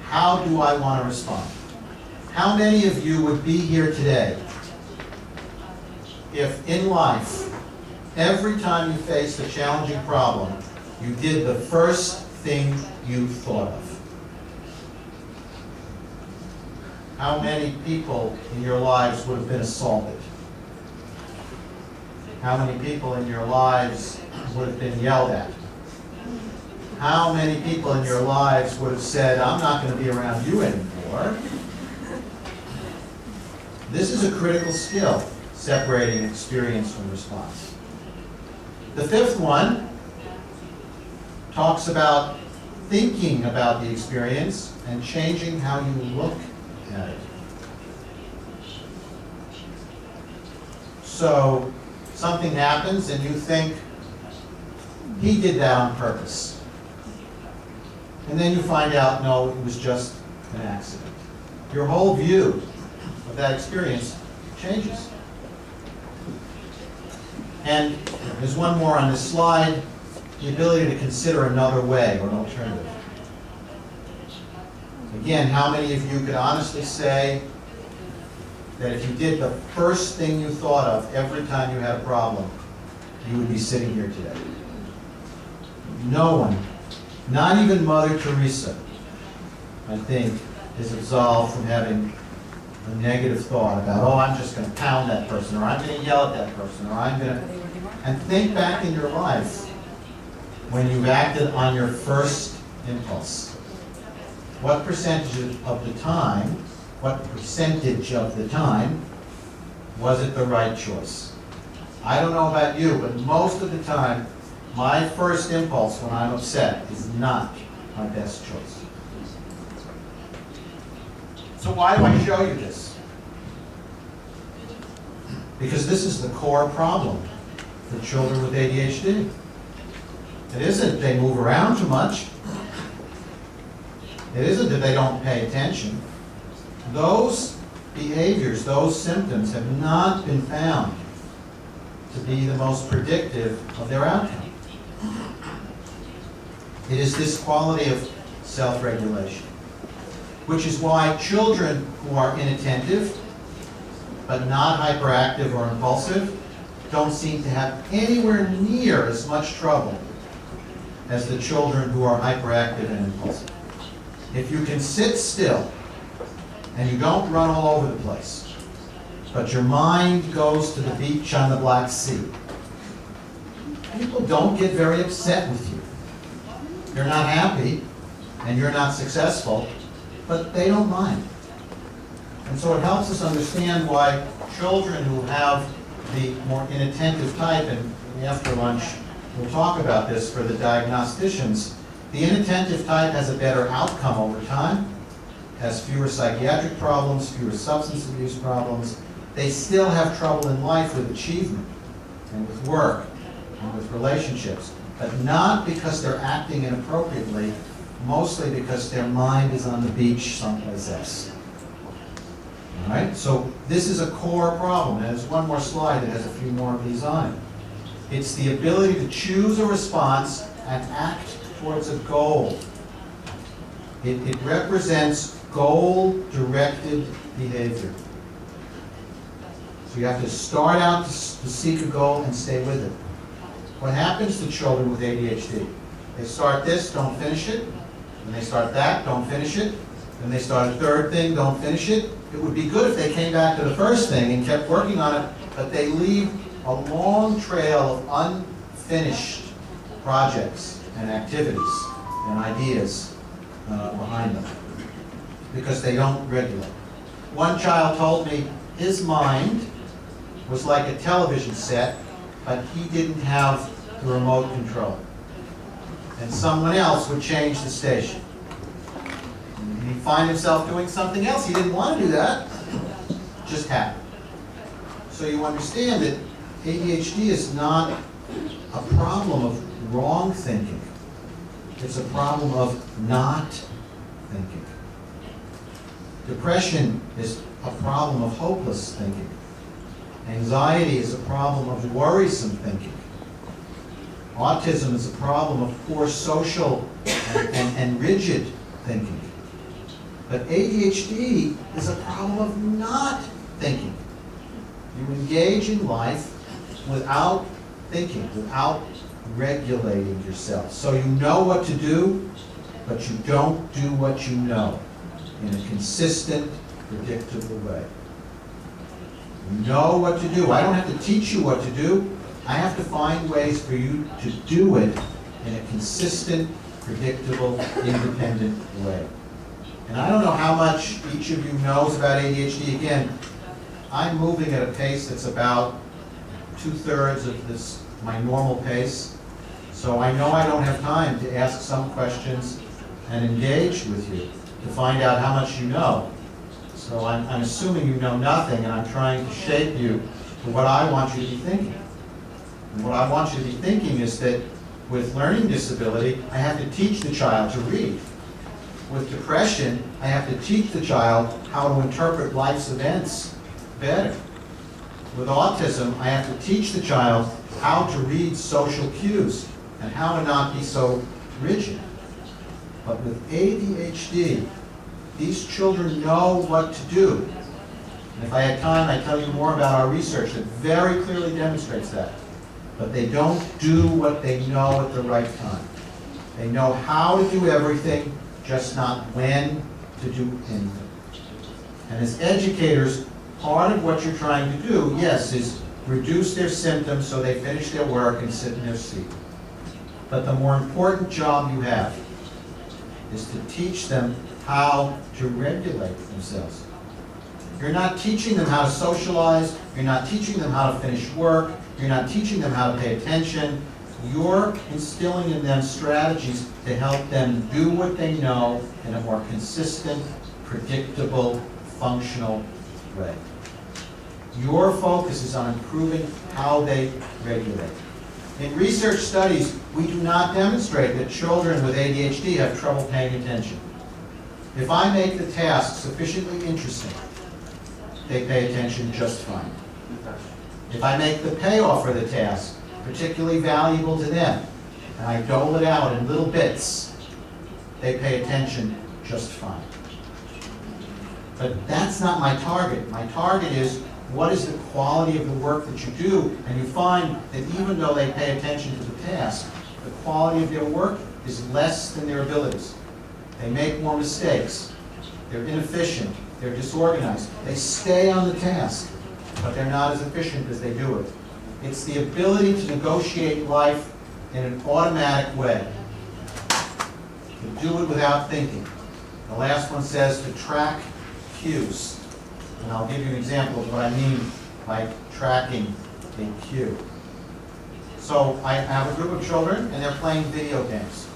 how do I want to respond? How many of you would be here today if in life, every time you faced a challenging problem, you did the first thing you thought of? How many people in your lives would have been assaulted? How many people in your lives would have been yelled at? How many people in your lives would have said, I'm not going to be around you anymore? This is a critical skill, separating experience from response. The fifth one talks about thinking about the experience and changing how you look at it. So something happens and you think, he did that on purpose. And then you find out, no, it was just an accident. Your whole view of that experience changes. And there's one more on this slide, the ability to consider another way or an alternative. Again, how many of you could honestly say that if you did the first thing you thought of every time you had a problem, you would be sitting here today? No one, not even Mother Teresa, I think, is absolved from having a negative thought about, oh, I'm just going to pound that person, or I'm going to yell at that person, or I'm going to... And think back in your life when you've acted on your first impulse. What percentage of the time was it the right choice? I don't know about you, but most of the time, my first impulse when I'm upset is not my best choice. So why do I show you this? Because this is the core problem for children with ADHD. It isn't they move around too much. It isn't that they don't pay attention. Those behaviors, those symptoms have not been found to be the most predictive of their outcome. It is this quality of self-regulation, which is why children who are inattentive, but not hyperactive or impulsive, don't seem to have anywhere near as much trouble as the children who are hyperactive and impulsive. If you can sit still and you don't run all over the place, but your mind goes to the beach on the Black Sea, people don't get very upset with you. They're not happy and you're not successful, but they don't mind. And so it helps us understand why children who have the more inattentive type, and after lunch we'll talk about this for the diagnosticians, the inattentive type has a better outcome over time, has fewer psychiatric problems, fewer substance abuse problems. They still have trouble in life with achievement and with work and with relationships, but not because they're acting inappropriately, mostly because their mind is on the beach someplace else. All right? So this is a core problem. And there's one more slide that has a few more of these on it. It's the ability to choose a response and act towards a goal. It represents goal-directed behavior. So you have to start out to seek a goal and stay with it. What happens to children with ADHD? They start this, don't finish it. Then they start that, don't finish it. Then they start a third thing, don't finish it. It would be good if they came back to the first thing and kept working on it, but they leave a long trail of unfinished projects and activities and ideas behind them because they don't regulate. One child told me his mind was like a television set, but he didn't have the remote control. And someone else would change the station. And he'd find himself doing something else. He didn't want to do that. It just happened. So you understand that ADHD is not a problem of wrong thinking. It's a problem of not thinking. Depression is a problem of hopeless thinking. Anxiety is a problem of worrisome thinking. Autism is a problem of poor social and rigid thinking. But ADHD is a problem of not thinking. You engage in life without thinking, without regulating yourself. So you know what to do, but you don't do what you know in a consistent, predictable way. You know what to do. I don't have to teach you what to do. I have to find ways for you to do it in a consistent, predictable, independent way. And I don't know how much each of you knows about ADHD. Again, I'm moving at a pace that's about 2/3 of this, my normal pace. So I know I don't have time to ask some questions and engage with you to find out how much you know. So I'm assuming you know nothing, and I'm trying to shape you to what I want you to be thinking. And what I want you to be thinking is that with learning disability, I have to teach the child to read. With depression, I have to teach the child how to interpret life's events better. With autism, I have to teach the child how to read social cues and how to not be so rigid. But with ADHD, these children know what to do. And if I had time, I'd tell you more about our research that very clearly demonstrates that. But they don't do what they know at the right time. They know how to do everything, just not when to do anything. And as educators, part of what you're trying to do, yes, is reduce their symptoms so they finish their work and sit in their seat. But the more important job you have is to teach them how to regulate themselves. You're not teaching them how to socialize, you're not teaching them how to finish work, you're not teaching them how to pay attention. You're instilling in them strategies to help them do what they know in a more consistent, predictable, functional way. Your focus is on improving how they regulate. In research studies, we do not demonstrate that children with ADHD have trouble paying attention. If I make the task sufficiently interesting, they pay attention just fine. If I make the payoff for the task particularly valuable to them, and I dole it out in little bits, they pay attention just fine. But that's not my target. My target is, what is the quality of the work that you do? And you find that even though they pay attention to the task, the quality of their work is less than their abilities. They make more mistakes. They're inefficient. They're disorganized. They stay on the task, but they're not as efficient as they do it. It's the ability to negotiate life in an automatic way. To do it without thinking. The last one says to track cues. And I'll give you an example of what I mean by tracking a cue. So I have a group of children and they're playing video games.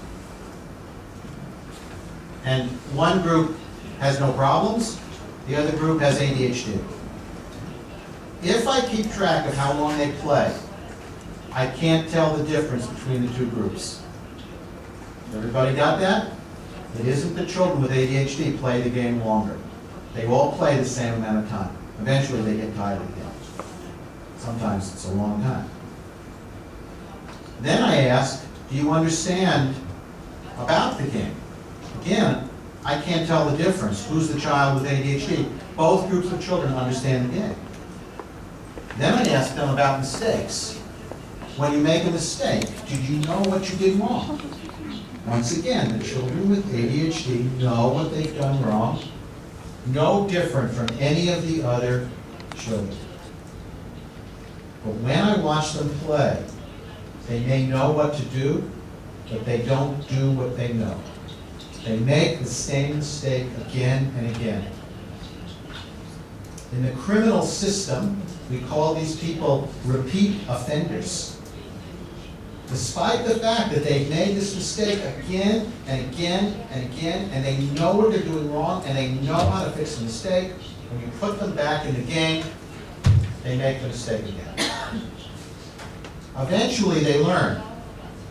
And one group has no problems, the other group has ADHD. If I keep track of how long they play, I can't tell the difference between the two groups. Everybody got that? It isn't the children with ADHD play the game longer. They all play the same amount of time. Eventually they get tired of the game. Sometimes it's a long time. Then I ask, do you understand about the game? Again, I can't tell the difference. Who's the child with ADHD? Both groups of children understand the game. Then I ask them about mistakes. When you make a mistake, did you know what you did wrong? Once again, the children with ADHD know what they've done wrong. No different from any of the other children. But when I watch them play, they may know what to do, but they don't do what they know. They make the same mistake again and again. In the criminal system, we call these people repeat offenders. Despite the fact that they've made this mistake again and again and again, and they know what they're doing wrong, and they know how to fix the mistake, when you put them back in the game, they make the mistake again. Eventually they learn,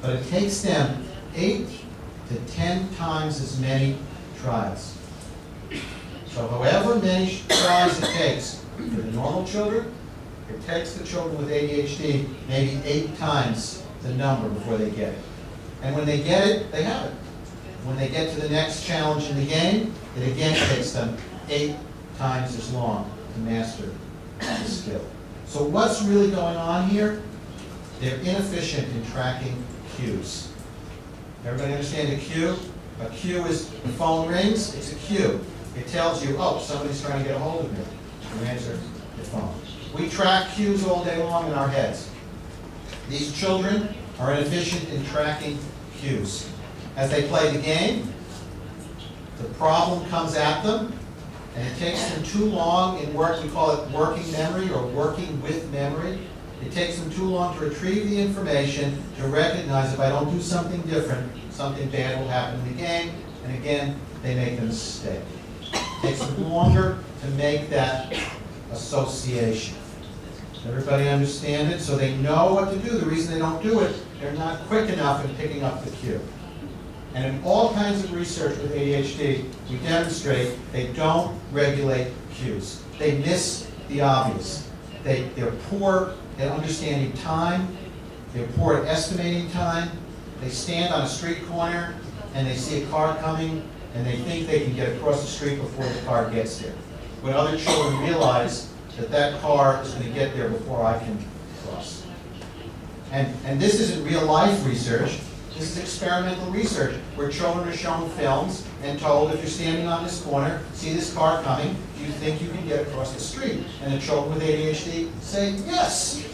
but it takes them 8 to 10 times as many trials. So however many tries it takes for the normal children, it takes the children with ADHD maybe 8 times the number before they get it. And when they get it, they have it. When they get to the next challenge in the game, it again takes them 8 times as long to master the skill. So what's really going on here? They're inefficient in tracking cues. Everybody understand a cue? A cue is, the phone rings, it's a cue. It tells you, oh, somebody's trying to get a hold of me. You answer the phone. We track cues all day long in our heads. These children are inefficient in tracking cues. As they play the game, the problem comes at them, and it takes them too long in work. We call it working memory or working with memory. It takes them too long to retrieve the information, to recognize if I don't do something different, something bad will happen in the game, and again, they make a mistake. It takes them longer to make that association. Everybody understand it? So they know what to do. The reason they don't do it, they're not quick enough in picking up the cue. And in all kinds of research with ADHD, we demonstrate they don't regulate cues. They miss the obvious. They're poor at understanding time. They're poor at estimating time. They stand on a street corner and they see a car coming and they think they can get across the street before the car gets there. When other children realize that that car is going to get there before I can cross. And this isn't real life research. This is experimental research where children are shown films and told, if you're standing on this corner, see this car coming, do you think you can get across the street? And the children with ADHD say, yes.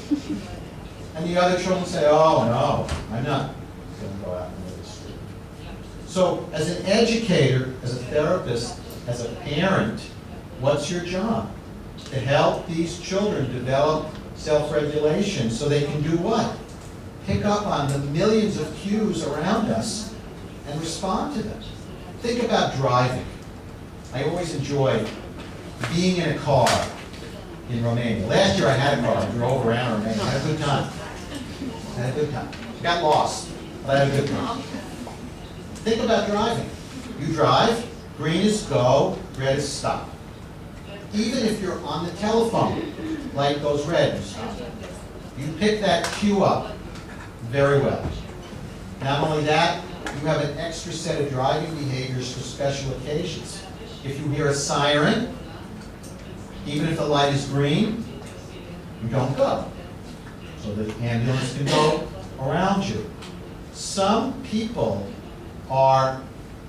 And the other children say, oh, no, I'm not going to go out into the street. So as an educator, as a therapist, as a parent, what's your job? To help these children develop self-regulation so they can do what? Pick up on the millions of cues around us and respond to them. Think about driving. I always enjoy being in a car in Romania. Last year I had a car. I drove around Romania. I had a good time. Got lost, but I had a good time. Think about driving. You drive, green is go, red is stop. Even if you're on the telephone, light goes red, you stop. You pick that cue up very well. Not only that, you have an extra set of driving behaviors for special occasions. If you hear a siren, even if the light is green, you don't go. So the ambulance can go around you. Some people are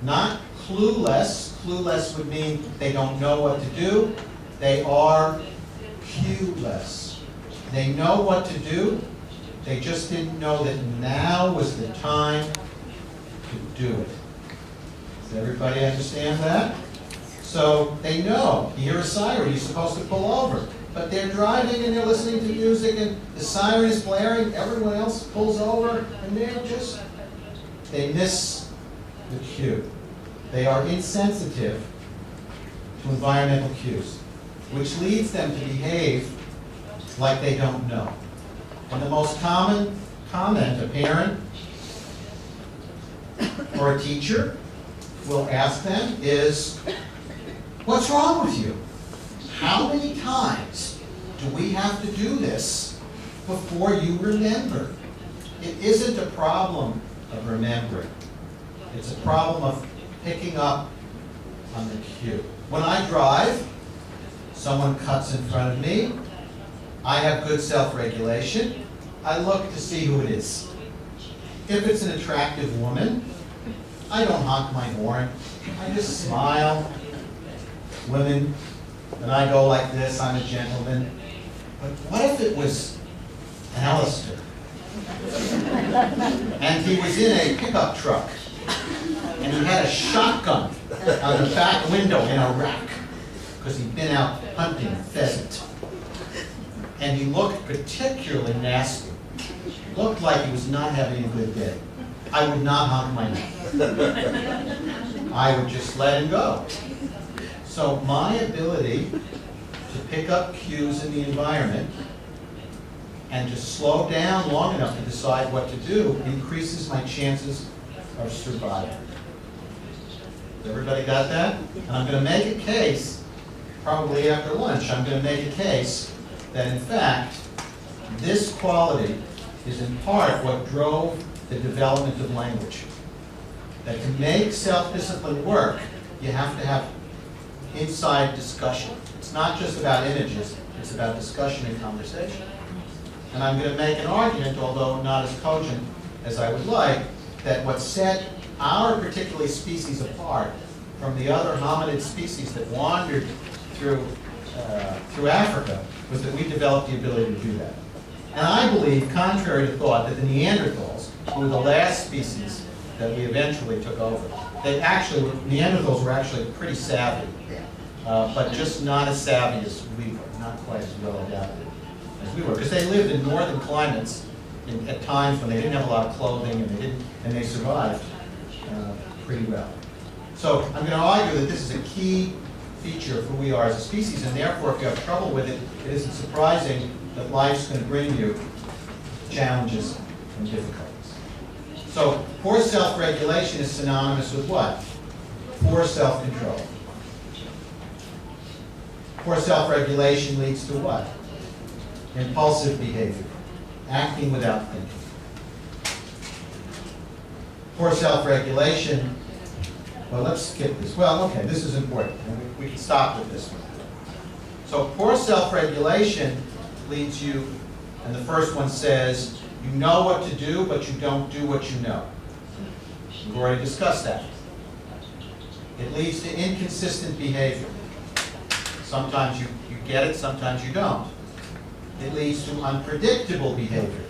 not clueless. Clueless would mean they don't know what to do. They are cueless. They know what to do. They just didn't know that now was the time to do it. Does everybody understand that? So they know. You hear a siren, you're supposed to pull over. But they're driving and they're listening to music and the siren is blaring, everyone else pulls over, and they miss the cue. They are insensitive to environmental cues, which leads them to behave like they don't know. And the most common comment a parent or a teacher will ask them is, "What's wrong with you? How many times do we have to do this before you remember?" It isn't a problem of remembering. It's a problem of picking up on the cue. When I drive, someone cuts in front of me. I have good self-regulation. I look to see who it is. If it's an attractive woman, I don't honk my horn. I just smile. Women, and I go like this, I'm a gentleman. But what if it was Alistair? And he was in a pickup truck, and he had a shotgun out the back window in a rack, because he'd been out hunting pheasant. And he looked particularly nasty. Looked like he was not having a good day. I would not honk my horn. I would just let him go. So my ability to pick up cues in the environment and to slow down long enough to decide what to do increases my chances of survival. Everybody got that? And I'm going to make a case, probably after lunch, I'm going to make a case that in fact, this quality is in part what drove the development of language. That to make self-discipline work, you have to have inside discussion. It's not just about images, it's about discussion and conversation. And I'm going to make an argument, although not as cogent as I would like, that what set our particular species apart from the other hominid species that wandered through Africa was that we developed the ability to do that. And I believe, contrary to thought, that the Neanderthals, who were the last species that we eventually took over, Neanderthals were actually pretty savvy, but just not as savvy as we were, not quite as well adapted as we were, because they lived in northern climates at times when they didn't have a lot of clothing and they survived pretty well. So I'm going to argue that this is a key feature of who we are as a species, and therefore if you have trouble with it, it isn't surprising that life's going to bring you challenges and difficulties. So poor self-regulation is synonymous with what? Poor self-control. Poor self-regulation leads to what? Impulsive behavior, acting without thinking. Poor self-regulation, well, let's skip this. Well, okay, this is important, and we can stop with this one. So poor self-regulation leads you, and the first one says, you know what to do, but you don't do what you know. We've already discussed that. It leads to inconsistent behavior. Sometimes you get it, sometimes you don't. It leads to unpredictable behavior.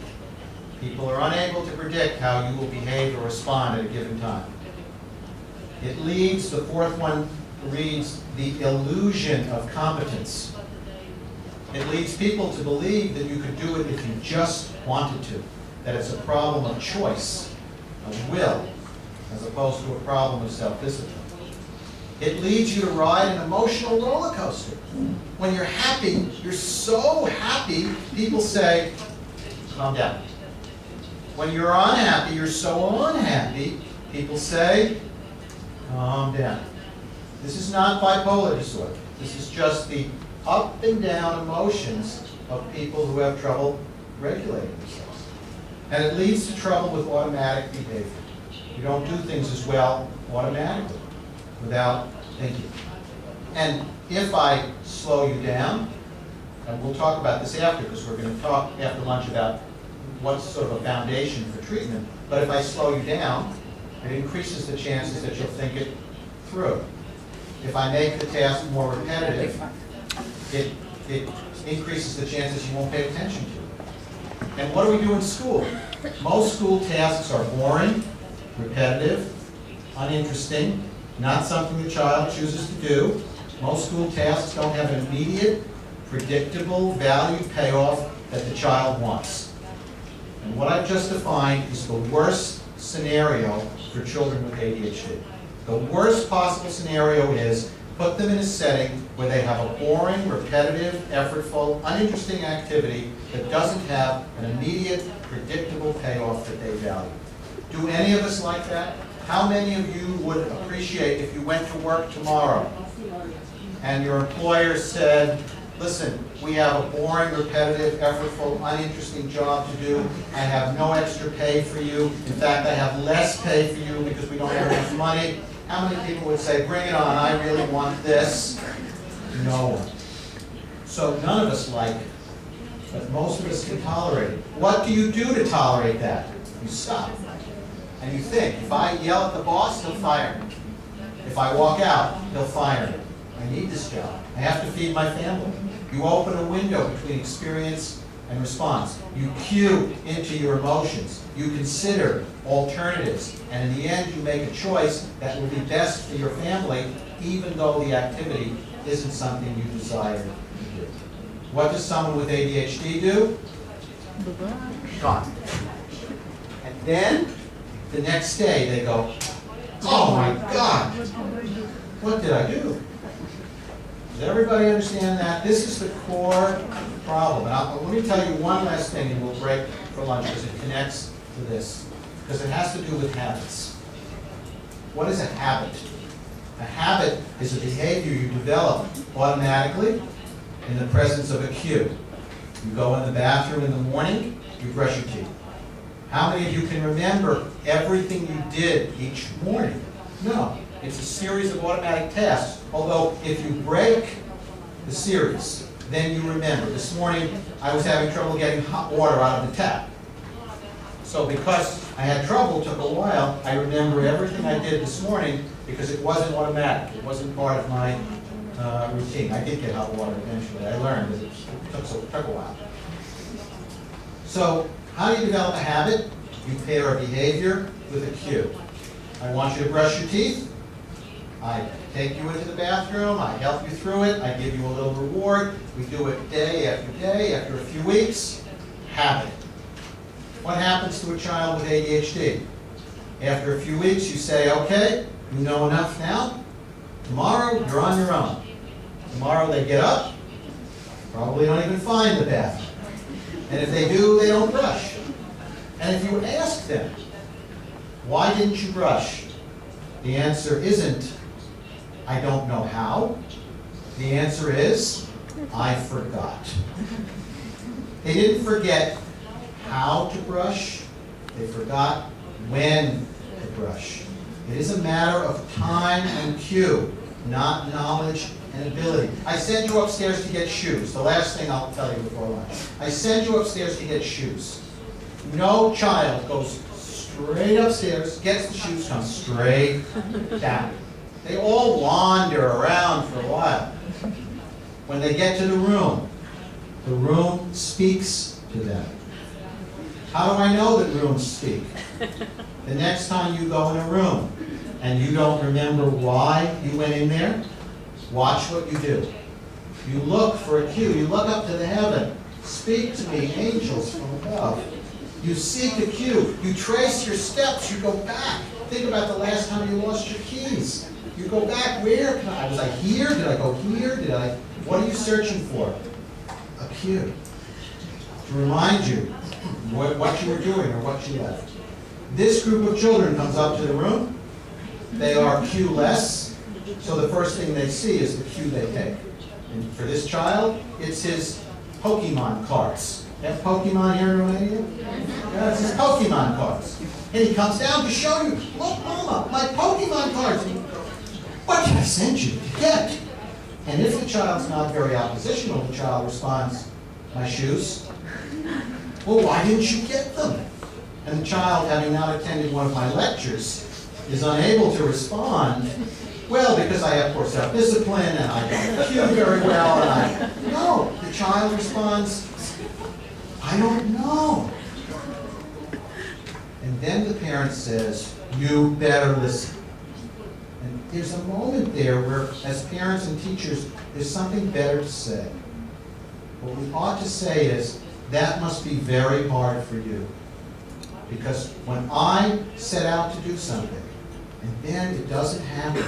People are unable to predict how you will behave or respond at a given time. It leads, the fourth one reads, the illusion of competence. It leads people to believe that you could do it if you just wanted to, that it's a problem of choice, of will, as opposed to a problem of self-discipline. It leads you to ride an emotional roller coaster. When you're happy, you're so happy, people say, calm down. When you're unhappy, you're so unhappy, people say, calm down. This is not bipolar disorder. This is just the up and down emotions of people who have trouble regulating themselves. And it leads to trouble with automatic behavior. You don't do things as well automatically without thinking. And if I slow you down, and we'll talk about this after, because we're going to talk after lunch about what's sort of a foundation for treatment, but if I slow you down, it increases the chances that you'll think it through. If I make the task more repetitive, it increases the chances you won't pay attention to it. And what do we do in school? Most school tasks are boring, repetitive, uninteresting, not something the child chooses to do. Most school tasks don't have an immediate, predictable value payoff that the child wants. And what I've just defined is the worst scenario for children with ADHD. The worst possible scenario is put them in a setting where they have a boring, repetitive, effortful, uninteresting activity that doesn't have an immediate, predictable payoff that they value. Do any of us like that? How many of you would appreciate if you went to work tomorrow and your employer said, listen, we have a boring, repetitive, effortful, uninteresting job to do. I have no extra pay for you. In fact, I have less pay for you because we don't have enough money. How many people would say, bring it on, I really want this? No one. So none of us like it, but most of us can tolerate it. What do you do to tolerate that? You stop. And you think, if I yell at the boss, he'll fire me. If I walk out, he'll fire me. I need this job. I have to feed my family. You open a window between experience and response. You cue into your emotions. You consider alternatives. And in the end, you make a choice that will be best for your family, even though the activity isn't something you desire to do. What does someone with ADHD do? Gone. And then, the next day, they go, oh my God, what did I do? Does everybody understand that? This is the core problem. And let me tell you one last thing, and we'll break for lunch because it connects to this, because it has to do with habits. What is a habit? A habit is a behavior you develop automatically in the presence of a cue. You go in the bathroom in the morning, you brush your teeth. How many of you can remember everything you did each morning? No. It's a series of automatic tasks. Although, if you break the series, then you remember. This morning, I was having trouble getting hot water out of the tap. So because I had trouble, it took a while, I remember everything I did this morning because it wasn't automatic. It wasn't part of my routine. I did get hot water eventually. I learned that it took a while. So, how do you develop a habit? You pair a behavior with a cue. I want you to brush your teeth. I take you into the bathroom. I help you through it. I give you a little reward. We do it day after day. After a few weeks, habit. What happens to a child with ADHD? After a few weeks, you say, okay, you know enough now. Tomorrow, you're on your own. Tomorrow, they get up. Probably don't even find the bathroom. And if they do, they don't brush. And if you ask them, why didn't you brush? The answer isn't, I don't know how. The answer is, I forgot. They didn't forget how to brush. They forgot when to brush. It is a matter of time and cue, not knowledge and ability. I send you upstairs to get shoes. The last thing I'll tell you before lunch. I send you upstairs to get shoes. No child goes straight upstairs, gets the shoes, comes straight down. They all wander around for a while. When they get to the room speaks to them. How do I know that rooms speak? The next time you go in a room and you don't remember why you went in there, watch what you do. You look for a cue. You look up to the heaven. Speak to me, angels from above. You seek a cue. You trace your steps. You go back. Think about the last time you lost your keys. You go back. Where? Was I here? Did I go here? What are you searching for? A cue. To remind you what you were doing or what you left. This group of children comes up to the room. They are cue-less. So the first thing they see is the cue they take. And for this child, it's his Pokemon cards. Have Pokemon here in Romania? Yeah, it's his Pokemon cards. And he comes down to show you, look, Mama, my Pokemon cards. What did I send you to get? And if the child's not very oppositional, the child responds, my shoes. Well, why didn't you get them? And the child, having not attended one of my lectures, is unable to respond, well, because I have poor self-discipline and I don't cue very well, and no, the child responds, I don't know. And then the parent says, you better listen. And there's a moment there where, as parents and teachers, there's something better to say. What we ought to say is, that must be very hard for you. Because when I set out to do something, and then it doesn't happen,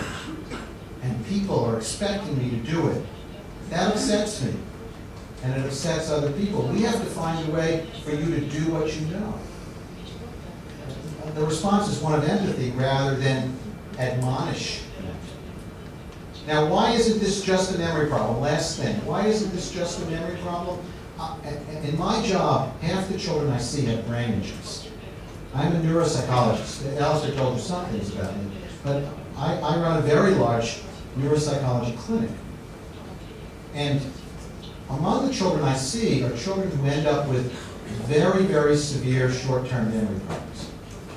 and people are expecting me to do it, that upsets me. And it upsets other people. We have to find a way for you to do what you know. The response is one of empathy rather than admonishment. Now, why isn't this just a memory problem? Last thing, why isn't this just a memory problem? In my job, half the children I see have brain injuries. I'm a neuropsychologist. Alistair told you some things about me. But I run a very large neuropsychology clinic. And among the children I see are children who end up with very, very severe short-term memory problems.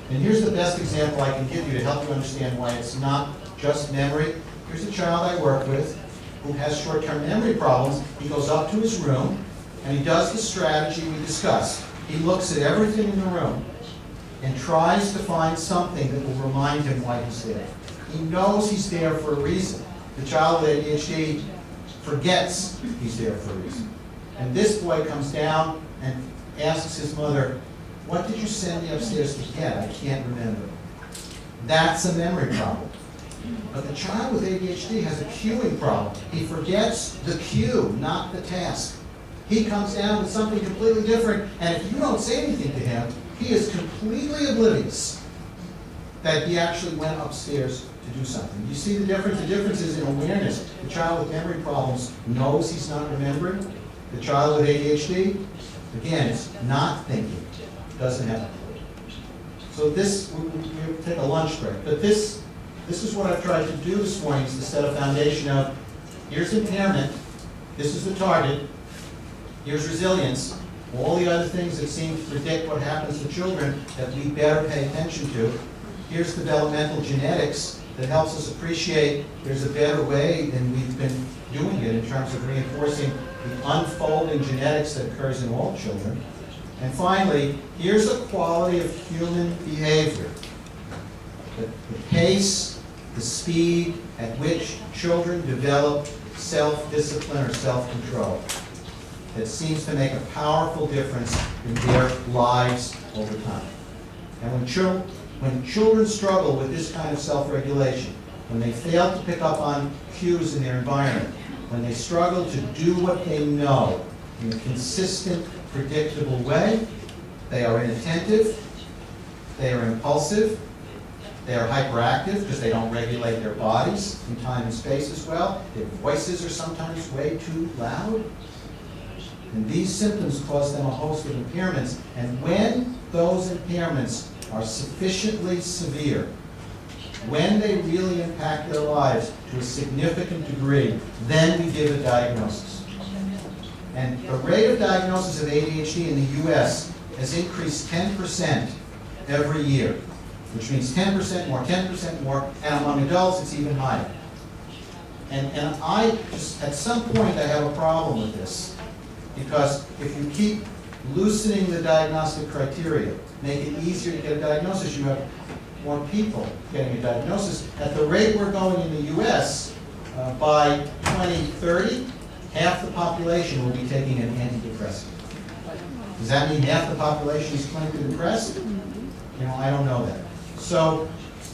And here's the best example I can give you to help you understand why it's not just memory. Here's a child I work with who has short-term memory problems. He goes up to his room and he does the strategy we discussed. He looks at everything in the room and tries to find something that will remind him why he's there. He knows he's there for a reason. The child with ADHD forgets he's there for a reason. And this boy comes down and asks his mother, what did you send me upstairs to get? I can't remember. That's a memory problem. But the child with ADHD has a cueing problem. He forgets the cue, not the task. He comes down with something completely different, and if you don't say anything to him, he is completely oblivious that he actually went upstairs to do something. You see the difference? The difference is in awareness. The child with memory problems knows he's not remembering. The child with ADHD, again, is not thinking. Doesn't have a clue. So this, we'll take a lunch break. But this is what I've tried to do this morning, is to set a foundation of, here's impairment, this is the target, here's resilience, all the other things that seem to predict what happens to children that we better pay attention to. Here's developmental genetics that helps us appreciate there's a better way than we've been doing it in terms of reinforcing the unfolding genetics that occurs in all children. And finally, here's a quality of human behavior. The pace, the speed at which children develop self-discipline or self-control that seems to make a powerful difference in their lives over time. And when children struggle with this kind of self-regulation, when they fail to pick up on cues in their environment, when they struggle to do what they know in a consistent, predictable way, they are inattentive, they are impulsive, they are hyperactive because they don't regulate their bodies in time and space as well. Their voices are sometimes way too loud. And these symptoms cause them a host of impairments. And when those impairments are sufficiently severe, when they really impact their lives to a significant degree, then we give a diagnosis. And the rate of diagnosis of ADHD in the U.S. has increased 10% every year, which means 10% more, 10% more, and among adults it's even higher. And I just, at some point I have a problem with this, because if you keep loosening the diagnostic criteria, make it easier to get a diagnosis, you have more people getting a diagnosis. At the rate we're going in the U.S., by 2030, half the population will be taking an antidepressant. Does that mean half the population is clinically depressed? You know, I don't know that. So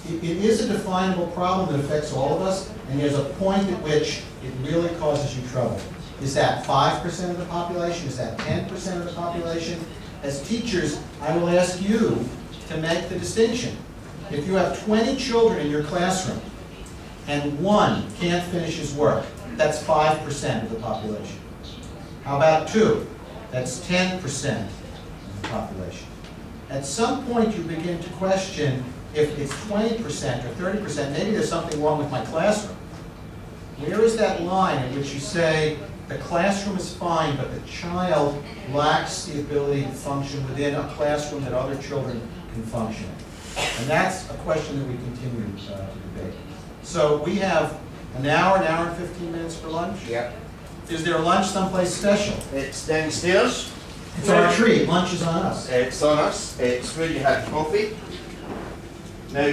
it is a definable problem that affects all of us, and there's a point at which it really causes you trouble. Is that 5% of the population? Is that 10% of the population? As teachers, I will ask you to make the distinction. If you have 20 children in your classroom and one can't finish his work, that's 5% of the population. How about 2? That's 10% of the population. At some point, you begin to question if it's 20% or 30%, maybe there's something wrong with my classroom. Where is that line at which you say the classroom is fine, but the child lacks the ability to function within a classroom that other children can function in? And that's a question that we continue to debate. So we have an hour and 15 minutes for lunch? Yep. Is there lunch someplace special? It's downstairs. It's our treat. Lunch is on us. It's on us. It's where you had coffee. Now,